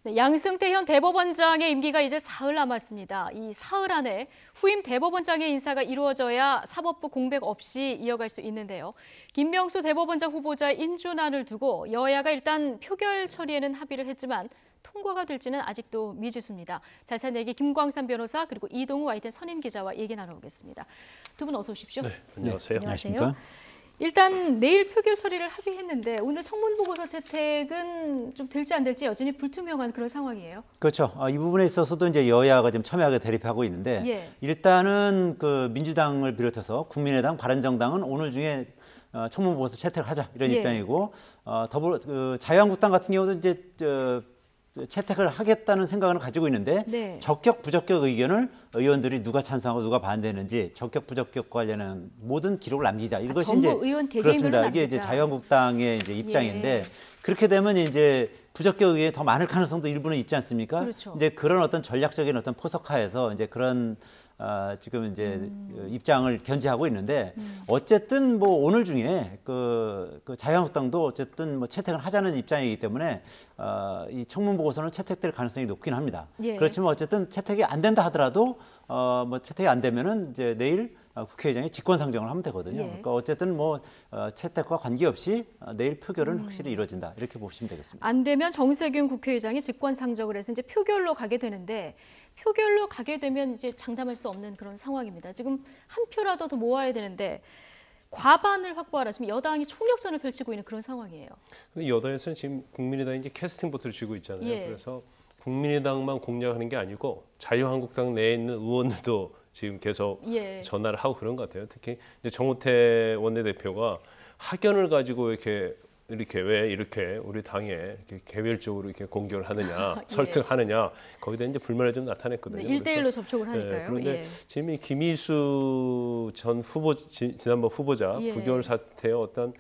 네, 양승태 현 대법원장의 임기가 이제 사흘 남았습니다. 이 사흘 안에 후임 대법원장의 인사가 이루어져야 사법부 공백 없이 이어갈 수 있는데요. 김명수 대법원장 후보자 인준안을 두고 여야가 일단 표결 처리에는 합의를 했지만 통과가 될지는 아직도 미지수입니다. 자세한 얘기 김광삼 변호사 그리고 이동우 YTN 선임 기자와 얘기 나눠보겠습니다. 두 분 어서 오십시오. 네, 안녕하세요. 안녕하세요. 일단 내일 표결 처리를 합의했는데 오늘 청문보고서 채택은 좀 될지 안 될지 여전히 불투명한 그런 상황이에요. 그렇죠. 이 부분에 있어서도 이제 여야가 좀 첨예하게 대립하고 있는데 일단은 그 민주당을 비롯해서 국민의당, 바른정당은 오늘 중에 청문보고서 채택하자 이런 입장이고 자유한국당 같은 경우도 이제 채택을 하겠다는 생각을 가지고 있는데 적격 부적격 의견을 의원들이 누가 찬성하고 누가 반대했는지 적격 부적격 관련한 모든 기록을 남기자 이것이 이제 의원 그렇습니다. 이게 이제 자유한국당의 이제 입장인데 그렇게 되면 이제 부적격 의견이 더 많을 가능성도 일부는 있지 않습니까? 그렇죠. 이제 그런 어떤 전략적인 어떤 포석하에서 이제 그런 지금 이제 입장을 견지하고 있는데 어쨌든 뭐 오늘 중에 그 자유한국당도 어쨌든 뭐 채택을 하자는 입장이기 때문에 이 청문 보고서는 채택될 가능성이 높긴 합니다. 그렇지만 어쨌든 채택이 안 된다 하더라도 뭐 채택이 안 되면은 이제 내일 국회의장이 직권상정을 하면 되거든요. 그러니까 어쨌든 뭐 채택과 관계없이 내일 표결은 확실히 이루어진다 이렇게 보시면 되겠습니다. 안 되면 정세균 국회의장이 직권상정을 해서 이제 표결로 가게 되는데 표결로 가게 되면 이제 장담할 수 없는 그런 상황입니다. 지금 한 표라도 더 모아야 되는데 과반을 확보하라 지금 여당이 총력전을 펼치고 있는 그런 상황이에요. 근데 여당에서는 지금 국민의당이 이제 캐스팅 보트를 쥐고 있잖아요. 그래서 국민의당만 공략하는 게 아니고 자유한국당 내에 있는 의원들도 지금 계속 전화를 하고 그런 것 같아요. 특히 이제 정우택 원내대표가 학연을 가지고 이렇게 왜 이렇게 우리 당에 이렇게 개별적으로 이렇게 공격을 하느냐, 설득하느냐 거기다 이제 불만을 좀 나타냈거든요. 1대1로 접촉을 하니까요. 그런데 지금 이 김희수 전 후보 지난번 후보자 부결 사태의 어떤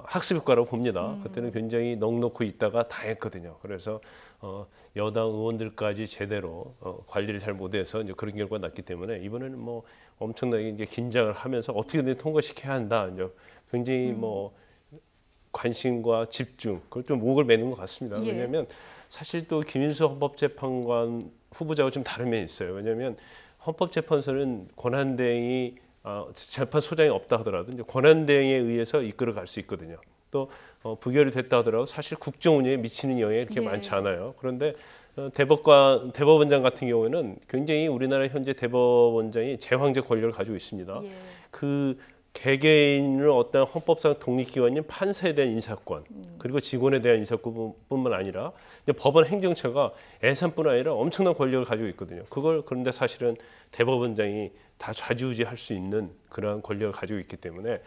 학습 효과라고 봅니다. 그때는 굉장히 넉넉히 있다가 당했거든요. 그래서 여당 의원들까지 제대로 관리를 잘 못해서 이제 그런 결과가 났기 때문에 이번에는 뭐 엄청나게 이제 긴장을 하면서 어떻게든 통과시켜야 한다. 이제 굉장히 뭐 관심과 집중 그걸 좀 목을 매는 것 같습니다. 왜냐하면 사실 또 김인수 헌법재판관 후보자하고 좀 다른 면이 있어요. 왜냐하면 헌법재판소는 권한대행이 재판소장이 없다 하더라도 이제 권한대행에 의해서 이끌어갈 수 있거든요. 또 부결이 됐다 하더라도 사실 국정 운영에 미치는 영향이 그렇게 많지 않아요. 그런데 대법원장 같은 경우에는 굉장히 우리나라 현재 대법원장이 제왕적 권력을 가지고 있습니다. 그 개개인을 어떤 헌법상 독립기관인 판사에 대한 인사권 그리고 직원에 대한 인사권뿐만 아니라 이제 법원 행정처가 예산뿐 아니라 엄청난 권력을 가지고 있거든요. 그런데 사실은 대법원장이 다 좌지우지할 수 있는 그러한 권력을 가지고 있기 때문에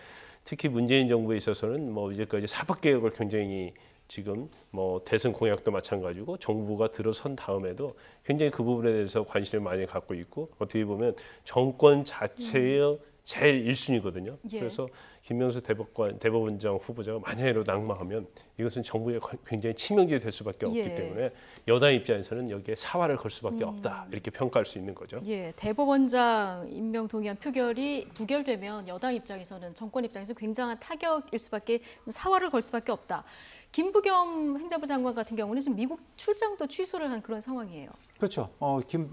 특히 문재인 정부에 있어서는 뭐 이제까지 사법개혁을 굉장히 지금 뭐 대선 공약도 마찬가지고 정부가 들어선 다음에도 굉장히 그 부분에 대해서 관심을 많이 갖고 있고 어떻게 보면 정권 자체의 제일 1순위거든요. 그래서 김명수 대법원장 후보자가 만약에로 낙마하면 이것은 정부에 굉장히 치명적이 될 수밖에 없기 때문에 여당 입장에서는 여기에 사활을 걸 수밖에 없다 이렇게 평가할 수 있는 거죠. 대법원장 임명 동의안 표결이 부결되면 여당 입장에서는 정권 입장에서 굉장한 타격일 수밖에 사활을 걸 수밖에 없다. 김부겸 행정부 장관 같은 경우는 지금 미국 출장도 취소를 한 그런 상황이에요. 그렇죠.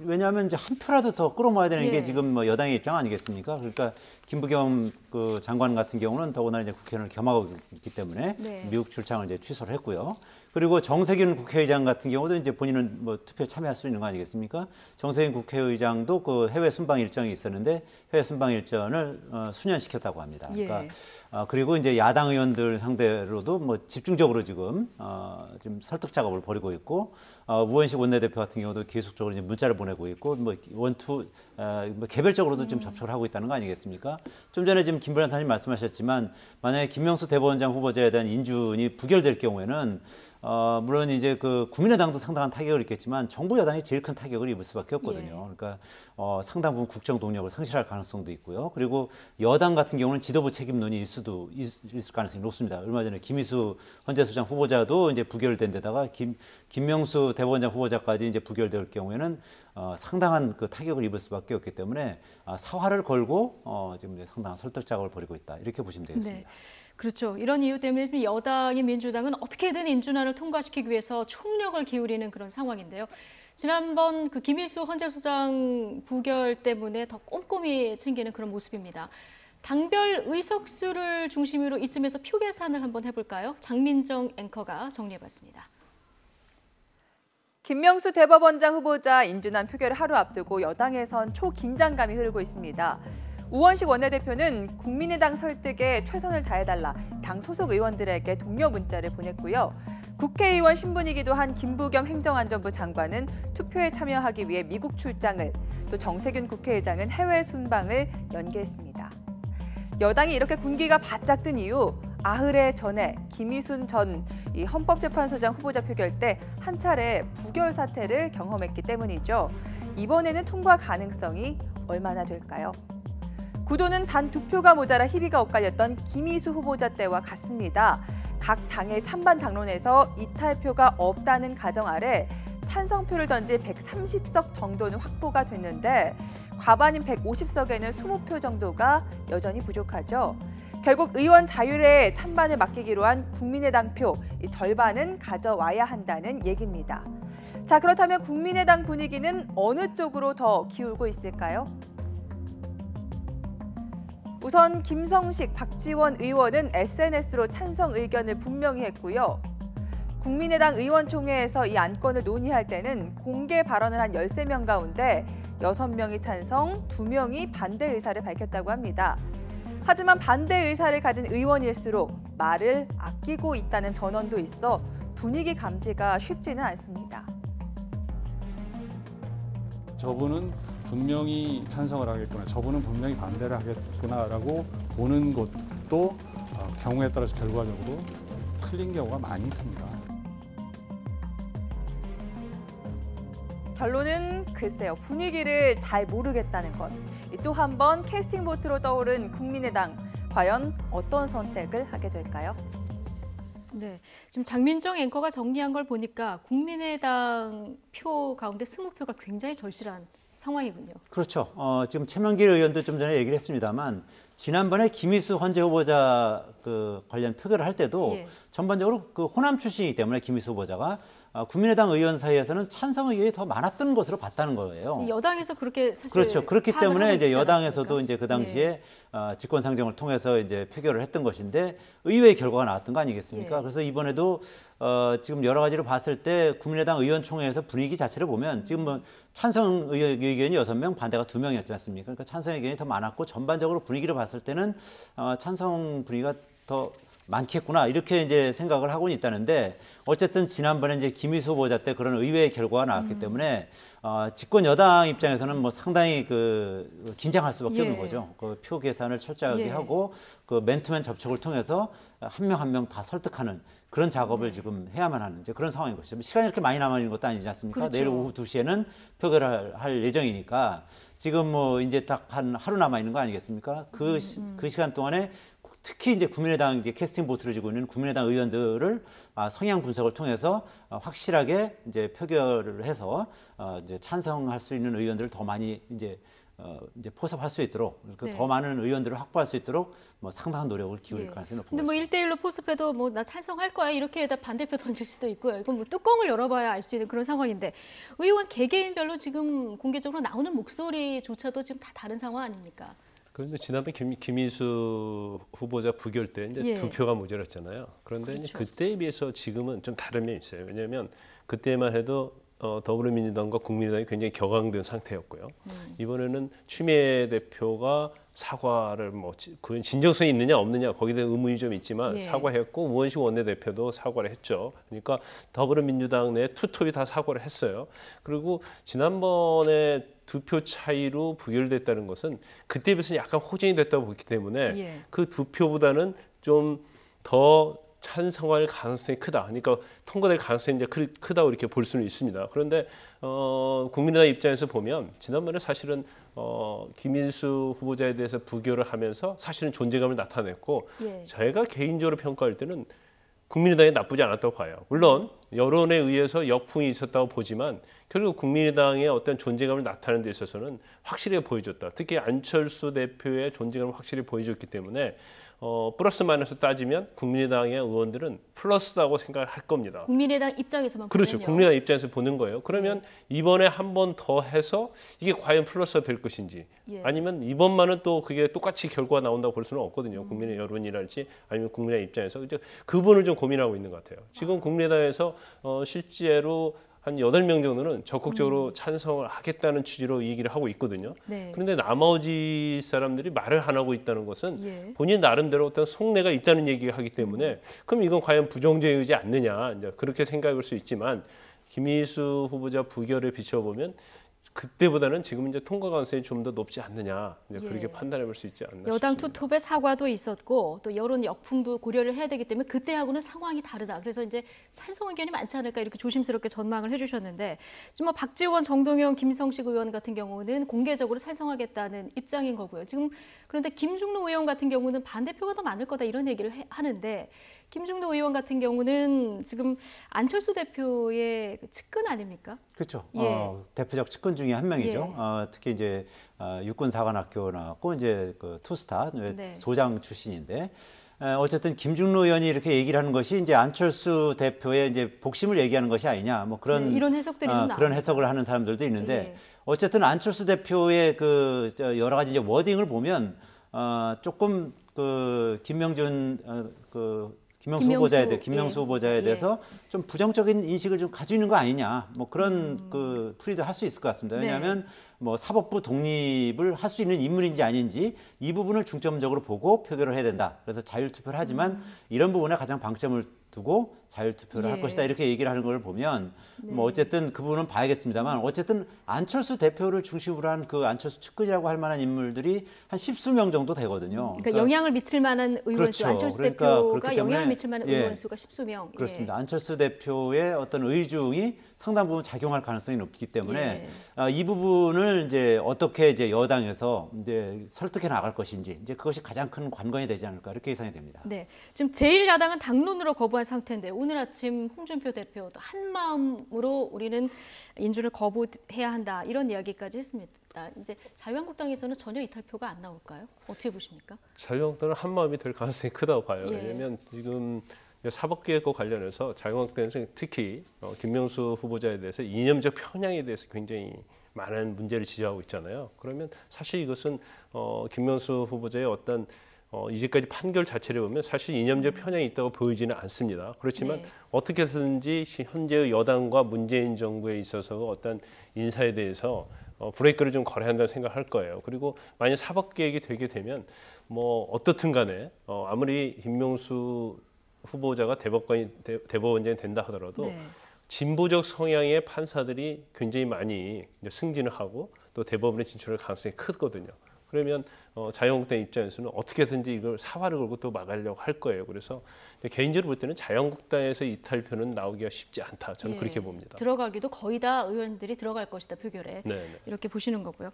왜냐하면 이제 한 표라도 더 끌어모아야 되는 게 지금 뭐 여당의 입장 아니겠습니까? 그러니까 김부겸 그 장관 같은 경우는 더구나 이제 국회의원을 겸하고 있기 때문에 미국 출장을 이제 취소를 했고요. 그리고 정세균 국회의장 같은 경우도 이제 본인은 뭐 투표에 참여할 수 있는 거 아니겠습니까? 정세균 국회의장도 그 해외 순방 일정이 있었는데 해외 순방 일정을 수년시켰다고 합니다. 그러니까 그리고 이제 야당 의원들 상대로도 뭐 집중적으로 지금 설득 작업을 벌이고 있고 우원식 원내대표 같은 경우도 계속적으로 이제 문자를 보내고 있고 뭐 뭐 개별적으로도 좀 접촉을 하고 있다는 거 아니겠습니까? 좀 전에 지금 김 변호사님 말씀하셨지만 만약에 김명수 대법원장 후보자에 대한 인준이 부결될 경우에는 물론 이제 그 국민의당도 상당한 타격을 입겠지만 정부 여당이 제일 큰 타격을 입을 수밖에 없거든요. 그러니까 상당 부분 국정 동력을 상실할 가능성도 있고요. 그리고 여당 같은 경우는 지도부 책임론이 있을 가능성이 높습니다. 얼마 전에 김희수 헌재소장 후보자도 이제 부결된 데다가 김명수 대법원장 후보자까지 이제 부결될 경우에는 상당한 그 타격을 입을 수밖에 없기 때문에 사활을 걸고 지금 이제 상당한 설득 작업을 벌이고 있다 이렇게 보시면 되겠습니다. 그렇죠. 이런 이유 때문에 지금 여당인 민주당은 어떻게든 인준안을 통과시키기 위해서 총력을 기울이는 그런 상황인데요. 지난번 그 김일수 헌재소장 부결 때문에 더 꼼꼼히 챙기는 그런 모습입니다. 당별 의석수를 중심으로 이쯤에서 표 계산을 한번 해볼까요? 장민정 앵커가 정리해봤습니다. 김명수 대법원장 후보자 인준안 표결을 하루 앞두고 여당에선 초긴장감이 흐르고 있습니다. 우원식 원내대표는 국민의당 설득에 최선을 다해달라 당 소속 의원들에게 독려 문자를 보냈고요. 국회의원 신분이기도 한 김부겸 행정안전부 장관은 투표에 참여하기 위해 미국 출장을, 또 정세균 국회의장은 해외 순방을 연기했습니다. 여당이 이렇게 군기가 바짝 든 이유, 아흐레 전에 김희순 전 헌법재판소장 후보자 표결 때 한 차례 부결 사태를 경험했기 때문이죠. 이번에는 통과 가능성이 얼마나 될까요? 구도는 단 2표가 모자라 희비가 엇갈렸던 김희수 후보자 때와 같습니다. 각 당의 찬반 당론에서 이탈표가 없다는 가정 아래 찬성표를 던질 130석 정도는 확보가 됐는데 과반인 150석에는 20표 정도가 여전히 부족하죠. 결국 의원 자율에 찬반을 맡기기로 한 국민의당 표 절반은 가져와야 한다는 얘기입니다. 자, 그렇다면 국민의당 분위기는 어느 쪽으로 더 기울고 있을까요? 우선 김성식, 박지원 의원은 SNS로 찬성 의견을 분명히 했고요. 국민의당 의원총회에서 이 안건을 논의할 때는 공개 발언을 한 13명 가운데 6명이 찬성, 2명이 반대 의사를 밝혔다고 합니다. 하지만 반대 의사를 가진 의원일수록 말을 아끼고 있다는 전언도 있어 분위기 감지가 쉽지는 않습니다. 저분은 분명히 찬성을 하겠구나, 저분은 분명히 반대를 하겠구나라고 보는 것도 경우에 따라서 결과적으로 틀린 경우가 많이 있습니다. 결론은 글쎄요, 분위기를 잘 모르겠다는 것. 또 한 번 캐스팅 보트로 떠오른 국민의당, 과연 어떤 선택을 하게 될까요? 네, 지금 장민정 앵커가 정리한 걸 보니까 국민의당 표 가운데 20표가 굉장히 절실한 상황이군요. 그렇죠. 지금 최명길 의원도 좀 전에 얘기를 했습니다만 지난번에 김희수 헌재 후보자 그 관련 표결을 할 때도 예. 전반적으로 그 호남 출신이기 때문에 김희수 후보자가 국민의당 의원 사이에서는 찬성 의견이 더 많았던 것으로 봤다는 거예요. 여당에서 그렇게 사실 그렇죠. 그렇기 파악을 때문에 하고 이제 있지 여당에서도 않았습니까? 이제 그 당시에 직권 상정을 통해서 이제 표결을 했던 것인데 의외의 결과가 나왔던 거 아니겠습니까? 예. 그래서 이번에도 지금 여러 가지로 봤을 때 국민의당 의원총회에서 분위기 자체를 보면 지금 뭐 찬성 의견이 6명, 반대가 2명이었지 않습니까? 그러니까 찬성 의견이 더 많았고 전반적으로 분위기를 봤을 때는 찬성 분위기가 더 많겠구나 이렇게 이제 생각을 하고는 있다는데 어쨌든 지난번에 이제 김희수 후보자 때 그런 의외의 결과가 나왔기 때문에 집권 여당 입장에서는 뭐 상당히 그 긴장할 수밖에 없는 거죠. 그 표 계산을 철저하게 하고 그 맨투맨 접촉을 통해서 한 명 한 명 다 설득하는 그런 작업을 지금 해야만 하는 이제 그런 상황인 것이죠. 시간이 이렇게 많이 남아 있는 것도 아니지 않습니까? 그렇죠. 내일 오후 2시에는 표결을 할 예정이니까 지금 뭐 이제 딱 한 하루 남아 있는 거 아니겠습니까? 그 시간 동안에 특히 이제 국민의당 이제 캐스팅 보트를 쥐고 있는 국민의당 의원들을 성향 분석을 통해서 확실하게 이제 표결을 해서 이제 찬성할 수 있는 의원들을 더 많이 이제 포섭할 수 있도록 네. 더 많은 의원들을 확보할 수 있도록 뭐 상당한 노력을 기울일 가능성이 높은 근데 뭐 것이죠. 1대1로 포섭해도 뭐 나 찬성할 거야 이렇게 해다 반대표 던질 수도 있고요. 이건 뭐 뚜껑을 열어봐야 알 수 있는 그런 상황인데 의원 개개인별로 지금 공개적으로 나오는 목소리조차도 지금 다 다른 상황 아닙니까? 그런데 지난번 김희수 후보자 부결 때 이제 2표가 모자랐잖아요. 그런데 그렇죠. 이제 그때에 비해서 지금은 좀 다른 면이 있어요. 왜냐하면 그때만 해도 더불어민주당과 국민의당이 굉장히 격앙된 상태였고요. 이번에는 추미애 대표가 사과를 뭐 그 진정성이 있느냐 없느냐 거기에 대한 의문이 좀 있지만 사과했고 우원식 원내대표도 사과를 했죠. 그러니까 더불어민주당 내 투톱이 다 사과를 했어요. 그리고 지난번에 2표 차이로 부결됐다는 것은 그때에 비해서 약간 호전이 됐다고 보기 때문에 그 2표보다는 좀 더 찬성할 가능성이 크다. 그러니까 통과될 가능성이 이제 크다고 이렇게 볼 수는 있습니다. 그런데 국민의당 입장에서 보면 지난번에 사실은 김인수 후보자에 대해서 부결을 하면서 사실은 존재감을 나타냈고 저희가 개인적으로 평가할 때는 국민의당이 나쁘지 않았다고 봐요. 물론 여론에 의해서 역풍이 있었다고 보지만 결국 국민의당의 어떤 존재감을 나타내는 데 있어서는 확실히 보여줬다. 특히 안철수 대표의 존재감을 확실히 보여줬기 때문에 플러스 마이너스 따지면 국민의당의 의원들은 플러스다고 생각을 할 겁니다. 국민의당 입장에서만 그렇죠. 보면요. 국민의당 입장에서 보는 거예요. 그러면 이번에 한 번 더 해서 이게 과연 플러스가 될 것인지 예. 아니면 이번만은 또 그게 똑같이 결과가 나온다고 볼 수는 없거든요. 국민의 여론이랄지 아니면 국민의 입장에서 이제 그분을 좀 고민하고 있는 것 같아요. 지금 국민의당에서 실제로 한 8명 정도는 적극적으로 찬성을 하겠다는 취지로 얘기를 하고 있거든요. 네. 그런데 나머지 사람들이 말을 안 하고 있다는 것은 예. 본인 나름대로 어떤 속내가 있다는 얘기를 하기 때문에 그럼 이건 과연 부정적이지 않느냐 이제 그렇게 생각할 수 있지만 김희수 후보자 부결에 비춰보면 그때보다는 지금 이제 통과 가능성이 좀 더 높지 않느냐 이제 그렇게 예. 판단해 볼 수 있지 않나 여당 싶습니다. 투톱의 사과도 있었고 또 여론 역풍도 고려를 해야 되기 때문에 그때하고는 상황이 다르다. 그래서 이제 찬성 의견이 많지 않을까 이렇게 조심스럽게 전망을 해주셨는데 지금 뭐 박지원, 정동영, 김성식 의원 같은 경우는 공개적으로 찬성하겠다는 입장인 거고요. 지금 그런데 김중로 의원 같은 경우는 반대표가 더 많을 거다 이런 얘기를 하는데 김중로 의원 같은 경우는 지금 안철수 대표의 그 측근 아닙니까? 그렇죠. 예. 대표적 측근 중에 한 명이죠. 예. 특히 이제 육군사관학교 나왔고 이제 그 투스타 네. 소장 출신인데 어쨌든 김중로 의원이 이렇게 얘기를 하는 것이 이제 안철수 대표의 이제 복심을 얘기하는 것이 아니냐 뭐 그런 네, 이런 해석들이 좀 그런 나옵니다. 해석을 하는 사람들도 있는데 예. 어쨌든 안철수 대표의 그 여러 가지 이제 워딩을 보면 조금 그 김명수 후보자에 예. 대해서 좀 부정적인 인식을 좀 가지고 있는 거 아니냐 뭐 그런 그 풀이도 할 수 있을 것 같습니다. 네. 왜냐하면 뭐 사법부 독립을 할 수 있는 인물인지 아닌지 이 부분을 중점적으로 보고 표결을 해야 된다. 그래서 자율투표를 하지만 이런 부분에 가장 방점을 두고 자율투표를 예. 할 것이다 이렇게 얘기를 하는 걸 보면 네. 뭐 어쨌든 그 부분은 봐야겠습니다만 어쨌든 안철수 대표를 중심으로 한 그 안철수 측근이라고 할 만한 인물들이 한 10수명 정도 되거든요. 그러니까 영향을 미칠 만한 의원 수, 그렇죠. 안철수 그러니까 대표가 그렇기 때문에 영향을 미칠 만한 예. 의원 수가 10수명. 그렇습니다. 안철수 대표의 어떤 의중이 상당 부분 작용할 가능성이 높기 때문에 이 부분을 이제 어떻게 이제 여당에서 이제 설득해 나갈 것인지 이제 그것이 가장 큰 관건이 되지 않을까 이렇게 예상이 됩니다. 네, 지금 제1야당은 당론으로 거부한 상태인데 오늘 아침 홍준표 대표도 한 마음으로 우리는 인준을 거부해야 한다 이런 이야기까지 했습니다. 이제 자유한국당에서는 전혀 이탈표가 안 나올까요? 어떻게 보십니까? 자유한국당은 한 마음이 될 가능성이 크다고 봐요. 예. 왜냐하면 지금 사법개혁과 관련해서 자유한국당에서 특히 김명수 후보자에 대해서 이념적 편향에 대해서 굉장히 많은 문제를 지적하고 있잖아요. 그러면 사실 이것은 김명수 후보자의 어떤 이제까지 판결 자체를 보면 사실 이념적 편향이 있다고 보이지는 않습니다. 그렇지만 네. 어떻게든지 현재의 여당과 문재인 정부에 있어서 어떤 인사에 대해서 브레이크를 좀 걸어야 한다는 생각을 할 거예요. 그리고 만약 사법개혁이 되게 되면 뭐 어떻든 간에 아무리 김명수 후보자가 대법원장이 된다 하더라도 네. 진보적 성향의 판사들이 굉장히 많이 이제 승진을 하고 또 대법원에 진출할 가능성이 크거든요. 그러면 자유한국당 입장에서는 어떻게든지 이걸 사활을 걸고 또 막으려고 할 거예요. 그래서 개인적으로 볼 때는 자유한국당에서 이탈표는 나오기가 쉽지 않다. 저는 예. 그렇게 봅니다. 들어가기도 거의 다 의원들이 들어갈 것이다 표결에. 네. 이렇게 보시는 거고요.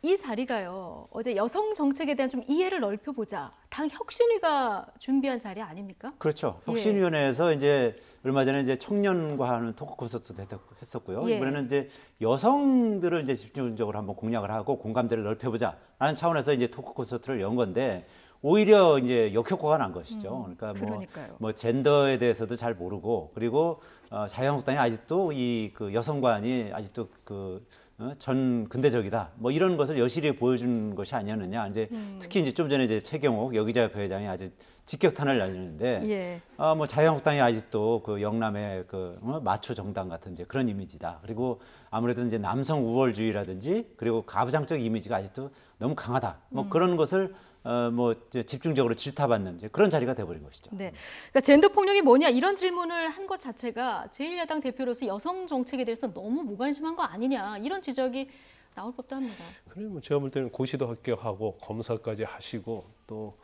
이 자리가요. 어제 여성 정책에 대한 좀 이해를 넓혀보자. 당 혁신위가 준비한 자리 아닙니까? 그렇죠. 예. 혁신위원회에서 이제 얼마 전에 이제 청년과 하는 토크 콘서트도 했었고요. 예. 이번에는 이제 여성들을 이제 집중적으로 한번 공략을 하고 공감대를 넓혀보자라는 차원에서 이제 토크 콘서트를 연 건데 오히려 이제 역효과가 난 것이죠. 그러니까 그러니까요. 뭐 젠더에 대해서도 잘 모르고 그리고 자유한국당이 아직도 이 그 여성관이 아직도 전 근대적이다. 뭐 이런 것을 여실히 보여준 것이 아니었느냐. 이제 특히 이제 좀 전에 이제 최경옥 여기자 부회장이 아주 직격탄을 날리는데, 예. 뭐 자유한국당이 아직도 그 영남의 마초 정당 같은 이제 그런 이미지다. 그리고 아무래도 이제 남성 우월주의라든지 그리고 가부장적 이미지가 아직도 너무 강하다. 뭐 그런 것을 뭐 이제 집중적으로 질타받는 이제 그런 자리가 돼버린 것이죠. 네. 그러니까 젠더 폭력이 뭐냐 이런 질문을 한 것 자체가 제1야당 대표로서 여성 정책에 대해서 너무 무관심한 거 아니냐 이런 지적이 나올 법도 합니다. 그래 뭐 제가 볼 때는 고시도 합격하고 검사까지 하시고 또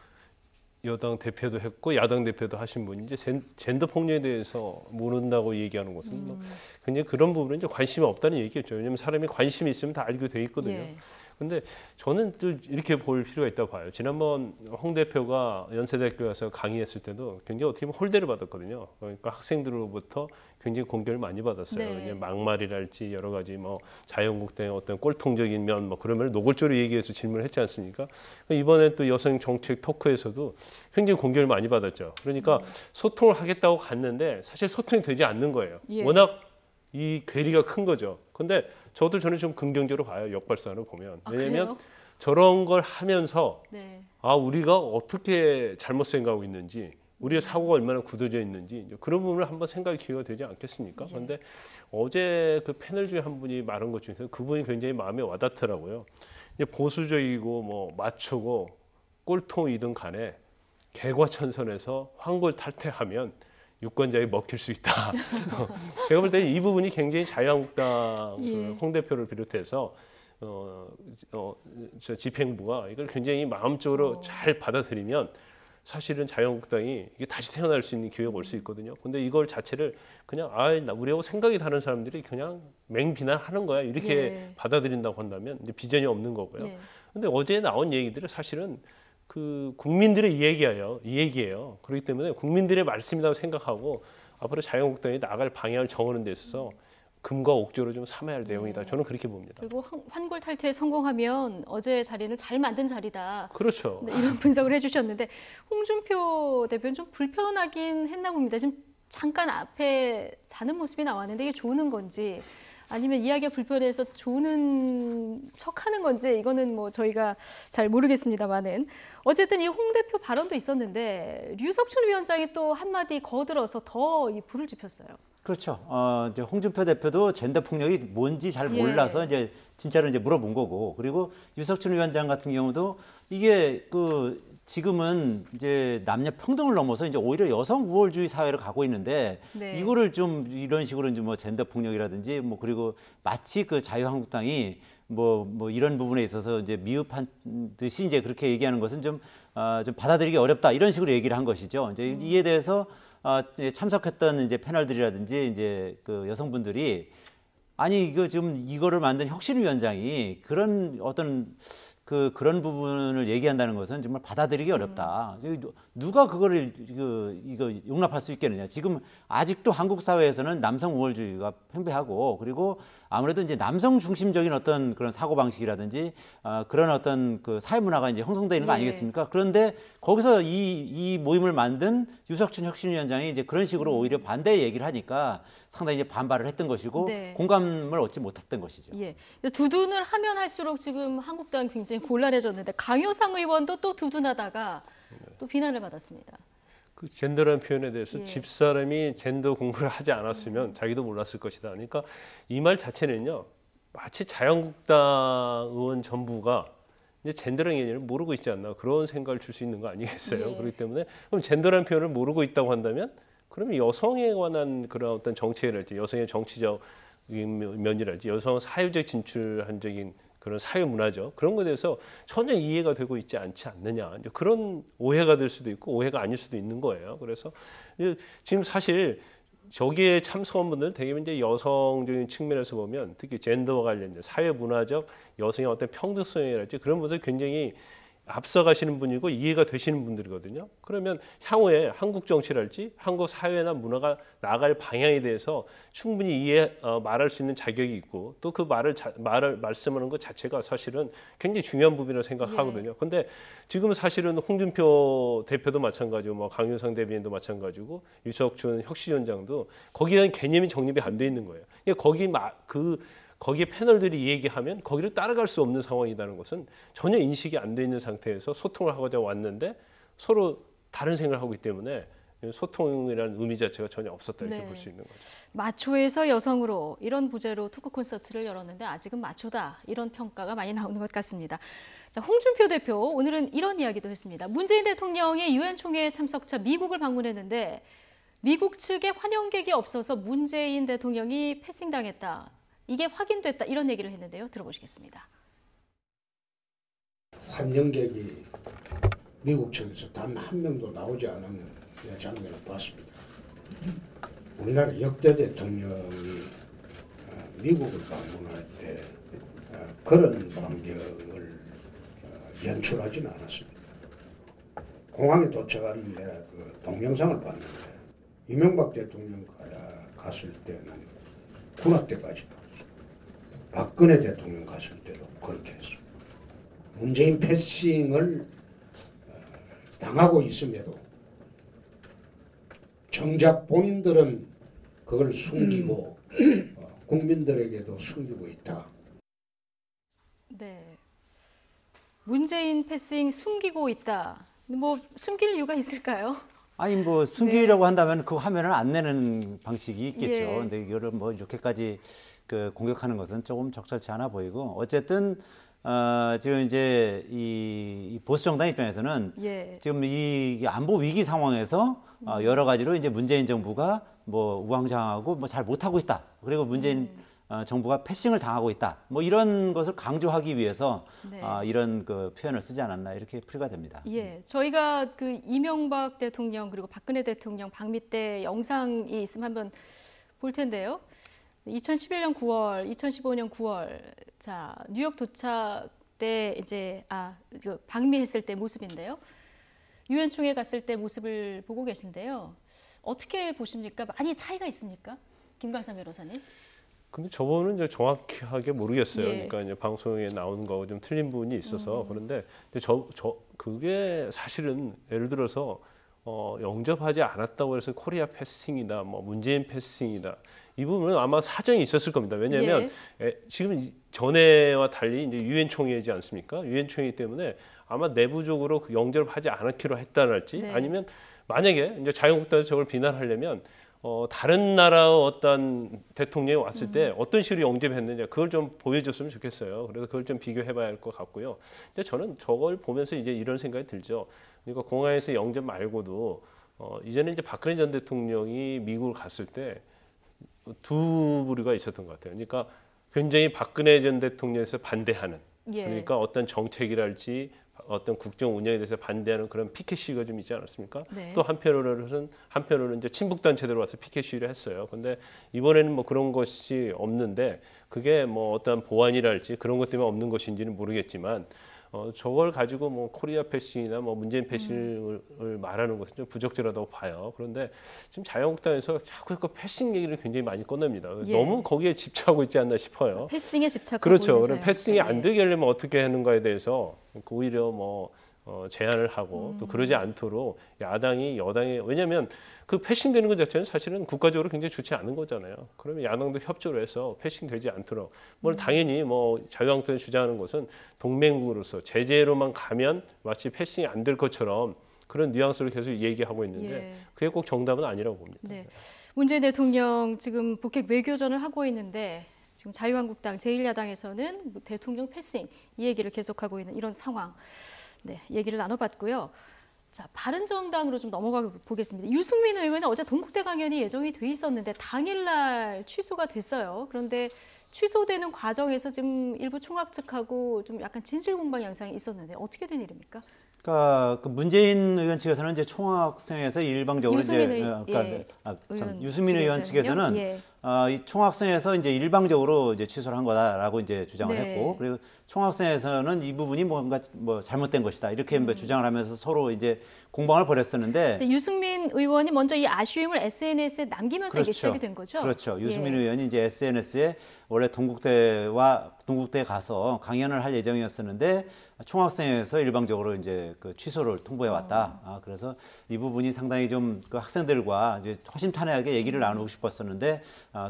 여당 대표도 했고 야당 대표도 하신 분이 이제 젠더 폭력에 대해서 모른다고 얘기하는 것은 뭐 굉장히 그런 부분은 이제 관심이 없다는 얘기겠죠. 왜냐하면 사람이 관심이 있으면 다 알게 돼 있거든요. 예. 근데 저는 또 이렇게 볼 필요가 있다고 봐요. 지난번 홍 대표가 연세대학교 가서 강의했을 때도 굉장히 어떻게 보면 홀대를 받았거든요. 그러니까 학생들로부터 굉장히 공격을 많이 받았어요. 네. 막말이랄지 여러 가지 뭐 자유한국당의 어떤 꼴통적인 면 뭐 그러면 노골적으로 얘기해서 질문을 했지 않습니까? 이번에 또 여성 정책 토크에서도 굉장히 공격을 많이 받았죠. 그러니까 소통을 하겠다고 갔는데 사실 소통이 되지 않는 거예요. 예. 워낙 이 괴리가 큰 거죠. 근데 저는 좀 긍정적으로 봐요. 역발상으로 보면. 왜냐하면 그래요? 저런 걸 하면서 네. 우리가 어떻게 잘못 생각하고 있는지, 우리의 사고가 얼마나 굳어져 있는지 그런 부분을 한번 생각할 기회가 되지 않겠습니까? 그런데 어제 그 패널 중에 한 분이 말한 것 중에서 그분이 굉장히 마음에 와닿더라고요. 이제 보수적이고 뭐 마초고 꼴통이든 간에 개과천선에서 황골탈퇴하면 유권자에 먹힐 수 있다. 제가 볼 때 이 부분이 굉장히 자유한국당 그 홍 대표를 비롯해서 저 집행부가 이걸 굉장히 마음적으로 잘 받아들이면 사실은 자유한국당이 이게 다시 태어날 수 있는 기회가 올 수 있거든요. 근데 이걸 자체를 그냥 우리하고 생각이 다른 사람들이 그냥 맹비난하는 거야 이렇게 받아들인다고 한다면 이제 비전이 없는 거고요. 근데 어제 나온 얘기들은 사실은 그 국민들의 이야기예요. 그렇기 때문에 국민들의 말씀이라고 생각하고 앞으로 자유한국당이 나갈 방향을 정하는 데 있어서 금과 옥조로 좀 삼아야 할 내용이다. 저는 그렇게 봅니다. 그리고 환골 탈퇴에 성공하면 어제 자리는 잘 만든 자리다. 그렇죠. 네, 이런 분석을 해주셨는데 홍준표 대표는 좀 불편하긴 했나 봅니다. 지금 잠깐 앞에 자는 모습이 나왔는데 이게 조는 건지 아니면 이야기가 불편해서 조는 척하는 건지 이거는 뭐 저희가 잘 모르겠습니다만은 어쨌든 이 홍 대표 발언도 있었는데 류석춘 위원장이 또 한마디 거들어서 더 이 불을 지폈어요. 그렇죠. 이제 홍준표 대표도 젠더 폭력이 뭔지 잘 몰라서 이제 진짜로 이제 물어본 거고, 그리고 유석춘 위원장 같은 경우도 이게 지금은 이제 남녀 평등을 넘어서 이제 오히려 여성 우월주의 사회를 가고 있는데 이거를 좀 이런 식으로 이제 뭐 젠더 폭력이라든지 뭐 그리고 마치 그 자유한국당이 뭐 이런 부분에 있어서 이제 미흡한 듯이 이제 그렇게 얘기하는 것은 좀 받아들이기 어렵다 이런 식으로 얘기를 한 것이죠. 이제 이에 대해서 참석했던 이제 패널들이라든지 이제 그 여성분들이 아니 이거 지금 이거를 만든 혁신위원장이 그런 어떤 그런 부분을 얘기한다는 것은 정말 받아들이기 어렵다. 누가 그거를 이거 용납할 수 있겠느냐. 지금 아직도 한국 사회에서는 남성 우월주의가 팽배하고 그리고 아무래도 이제 남성 중심적인 어떤 그런 사고 방식이라든지 그런 어떤 그 사회 문화가 이제 형성되어 있는 거 아니겠습니까? 그런데 거기서 이 모임을 만든 유석춘 혁신위원장이 이제 그런 식으로 오히려 반대 얘기를 하니까 상당히 이제 반발을 했던 것이고 공감을 얻지 못했던 것이죠. 예. 두둔을 하면 할수록 지금 한국당 굉장히 곤란해졌는데 강효상 의원도 또 두둔하다가 또 비난을 받았습니다. 그 젠더라는 표현에 대해서 집사람이 젠더 공부를 하지 않았으면 자기도 몰랐을 것이다. 그러니까 이 말 자체는요. 마치 자유한국당 의원 전부가 이제 젠더라는 개념을 모르고 있지 않나 그런 생각을 줄 수 있는 거 아니겠어요. 그렇기 때문에 그럼 젠더라는 표현을 모르고 있다고 한다면 그러면 여성에 관한 그런 어떤 정책이랄지 여성의 정치적 면이랄지 여성 사회적 진출한적인 그런 사회 문화죠. 그런 것에 대해서 전혀 이해가 되고 있지 않지 않느냐. 이제 그런 오해가 될 수도 있고 오해가 아닐 수도 있는 거예요. 그래서 지금 사실 저기에 참석한 분들은 대개는 이제 여성적인 측면에서 보면 특히 젠더와 관련된 사회 문화적 여성의 어떤 평등성이랄지 그런 분들 굉장히 앞서가시는 분이고 이해가 되시는 분들이거든요. 그러면 향후에 한국 정치랄지 한국 사회나 문화가 나아갈 방향에 대해서 충분히 말할 수 있는 자격이 있고 또 그 말을 말씀하는 것 자체가 사실은 굉장히 중요한 부분이라고 생각하거든요. 그런데 지금 사실은 홍준표 대표도 마찬가지고 뭐 강효상 대변인도 마찬가지고 유석춘 혁신위원장도 거기에 대한 개념이 정립이 안 돼 있는 거예요. 거기에 패널들이 얘기하면 거기를 따라갈 수 없는 상황이라는 것은 전혀 인식이 안 돼 있는 상태에서 소통을 하고자 왔는데 서로 다른 생각을 하고 있기 때문에 소통이라는 의미 자체가 전혀 없었다 이렇게 볼 수 있는 거죠. 마초에서 여성으로 이런 부제로 토크 콘서트를 열었는데 아직은 마초다 이런 평가가 많이 나오는 것 같습니다. 자, 홍준표 대표 오늘은 이런 이야기도 했습니다. 문재인 대통령이 유엔 총회 참석차 미국을 방문했는데 미국 측에 환영객이 없어서 문재인 대통령이 패싱당했다. 이게 확인됐다 이런 얘기를 했는데요. 들어보시겠습니다. 환영객이 미국 측에서 단 한 명도 나오지 않은 장면을 봤습니다. 우리나라 역대 대통령이 미국을 방문할 때 그런 광경을 연출하지는 않았습니다. 공항에 도착하는데 그 동영상을 봤는데 이명박 대통령 갔을 때는 군악대까지 갔어. 박근혜 대통령 갔을 때도 그렇게 했어. 문재인 패싱을 당하고 있음에도 정작 본인들은 그걸 숨기고 국민들에게도 숨기고 있다. 네. 문재인 패싱 숨기고 있다. 뭐 숨길 이유가 있을까요? 아니 뭐 숨기려고 한다면 그 화면을 안 내는 방식이 있겠죠. 예. 근데 이거를 뭐 이렇게까지 그 공격하는 것은 조금 적절치 않아 보이고 어쨌든 지금 이제 이 보수 정당 입장에서는 예. 지금 이 안보 위기 상황에서 여러 가지로 이제 문재인 정부가 뭐 우왕좌왕하고 뭐 잘 못하고 있다. 그리고 문재인 정부가 패싱을 당하고 있다. 뭐 이런 것을 강조하기 위해서 네. 이런 그 표현을 쓰지 않았나 이렇게 풀이가 됩니다. 예, 저희가 그 이명박 대통령 그리고 박근혜 대통령 방미 때 영상이 있으면 한번 볼 텐데요. 2011년 9월, 2015년 9월, 자 뉴욕 도착 때 이제 그 방미했을 때 모습인데요. 유엔 총회 갔을 때 모습을 보고 계신데요. 어떻게 보십니까? 많이 차이가 있습니까, 김광삼 변호사님? 근데 저거는 이제 정확하게 모르겠어요. 예. 그러니까 이제 방송에 나오는 거 좀 틀린 부분이 있어서 그런데 그게 사실은 예를 들어서 영접하지 않았다고 해서 코리아 패싱이다, 뭐 문재인 패싱이다 이 부분은 아마 사정이 있었을 겁니다. 왜냐하면 지금 전에와 달리 이제 유엔 총회이지 않습니까? 유엔 총회 때문에 아마 내부적으로 그 영접하지 않기로 했다랄지 네. 아니면 만약에 이제 자유한국당에서 저걸 비난하려면. 다른 나라 어떤 대통령이 왔을 때 어떤 식으로 영접했느냐 그걸 좀 보여줬으면 좋겠어요. 그래서 그걸 좀 비교해봐야 할 것 같고요. 근데 저는 저걸 보면서 이제 이런 생각이 들죠. 그러니까 공항에서 영접 말고도 이전에 이제 박근혜 전 대통령이 미국을 갔을 때 두 부류가 있었던 것 같아요. 그러니까 굉장히 박근혜 전 대통령에서 반대하는 그러니까 어떤 정책이랄지 어떤 국정 운영에 대해서 반대하는 그런 피켓 시위가 좀 있지 않았습니까? 네. 또 한편으로는 이제 친북 단체들 와서 피켓 시위를 했어요. 근데 이번에는 뭐 그런 것이 없는데 그게 뭐 어떤 보안이랄지 그런 것 때문에 없는 것인지는 모르겠지만 저걸 가지고 뭐 코리아 패싱이나 뭐 문재인 패싱을 말하는 것은 좀 부적절하다고 봐요. 그런데 지금 자유한국당에서 자꾸 그 패싱 얘기를 굉장히 많이 꺼냅니다. 너무 거기에 집착하고 있지 않나 싶어요. 패싱에 집착하고 그렇죠. 있는 그럼 패싱이 안 자유한국당. 되게 하려면 어떻게 하는가에 대해서 오히려 뭐 제안을 하고 또 그러지 않도록 야당이 여당이 왜냐하면 그 패싱되는 것 자체는 사실은 국가적으로 굉장히 좋지 않은 거잖아요. 그러면 야당도 협조를 해서 패싱되지 않도록 뭐 당연히 뭐 자유한국당이 주장하는 것은 동맹국으로서 제재로만 가면 마치 패싱이 안 될 것처럼 그런 뉘앙스를 계속 얘기하고 있는데 그게 꼭 정답은 아니라고 봅니다. 네. 문재인 대통령 지금 북핵 외교전을 하고 있는데 지금 자유한국당 제1야당에서는 대통령 패싱 이 얘기를 계속하고 있는 이런 상황. 네, 얘기를 나눠봤고요. 자, 바른정당으로 좀 넘어가 보겠습니다. 유승민 의원은 어제 동국대 강연이 예정이 돼 있었는데 당일날 취소가 됐어요. 그런데 취소되는 과정에서 지금 일부 총학 측하고 좀 약간 진실 공방 양상이 있었는데 어떻게 된 일입니까? 그러니까 그 문재인 의원 측에서는 이제 총학생에서 일방적으로 유승민 의원 측에서는 이 총학생에서 이제 일방적으로 이제 취소를 한 거다라고 이제 주장을 했고 그리고 총학생에서는 이 부분이 뭔가 뭐 잘못된 것이다 이렇게 주장을 하면서 서로 이제 공방을 벌였었는데 유승민 의원이 먼저 이 아쉬움을 SNS에 남기면서 이게 시작이 된 거죠? 그렇죠. 유승민 의원이 이제 SNS에 원래 동국대에 가서 강연을 할 예정이었었는데 총학생회에서 일방적으로 이제 그 취소를 통보해 왔다. 그래서 이 부분이 상당히 좀 그 학생들과 이제 허심탄회하게 얘기를 나누고 싶었었는데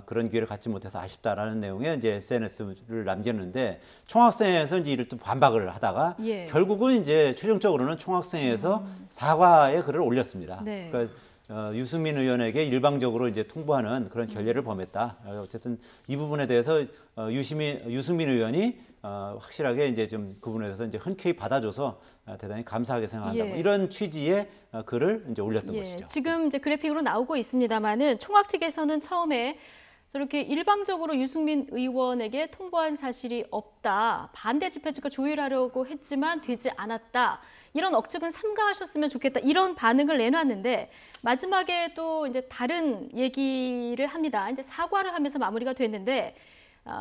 그런 기회를 갖지 못해서 아쉽다라는 내용의 이제 SNS를 남겼는데 총학생회에서 이제 이를 또 반박을 하다가 결국은 이제 최종적으로는 총학생회에서 사과의 글을 올렸습니다. 네. 그러니까 유승민 의원에게 일방적으로 이제 통보하는 그런 결례를 범했다. 어쨌든 이 부분에 대해서 유승민 의원이 확실하게 이제 좀 그 부분에 대해서 이제 흔쾌히 받아줘서 대단히 감사하게 생각한다. 뭐 이런 취지의 글을 이제 올렸던 것이죠. 지금 이제 그래픽으로 나오고 있습니다만은 총학 측에서는 처음에 저렇게 일방적으로 유승민 의원에게 통보한 사실이 없다. 반대 집회 측과 조율하려고 했지만 되지 않았다. 이런 억측은 삼가하셨으면 좋겠다. 이런 반응을 내놨는데 마지막에 또 이제 다른 얘기를 합니다. 이제 사과를 하면서 마무리가 됐는데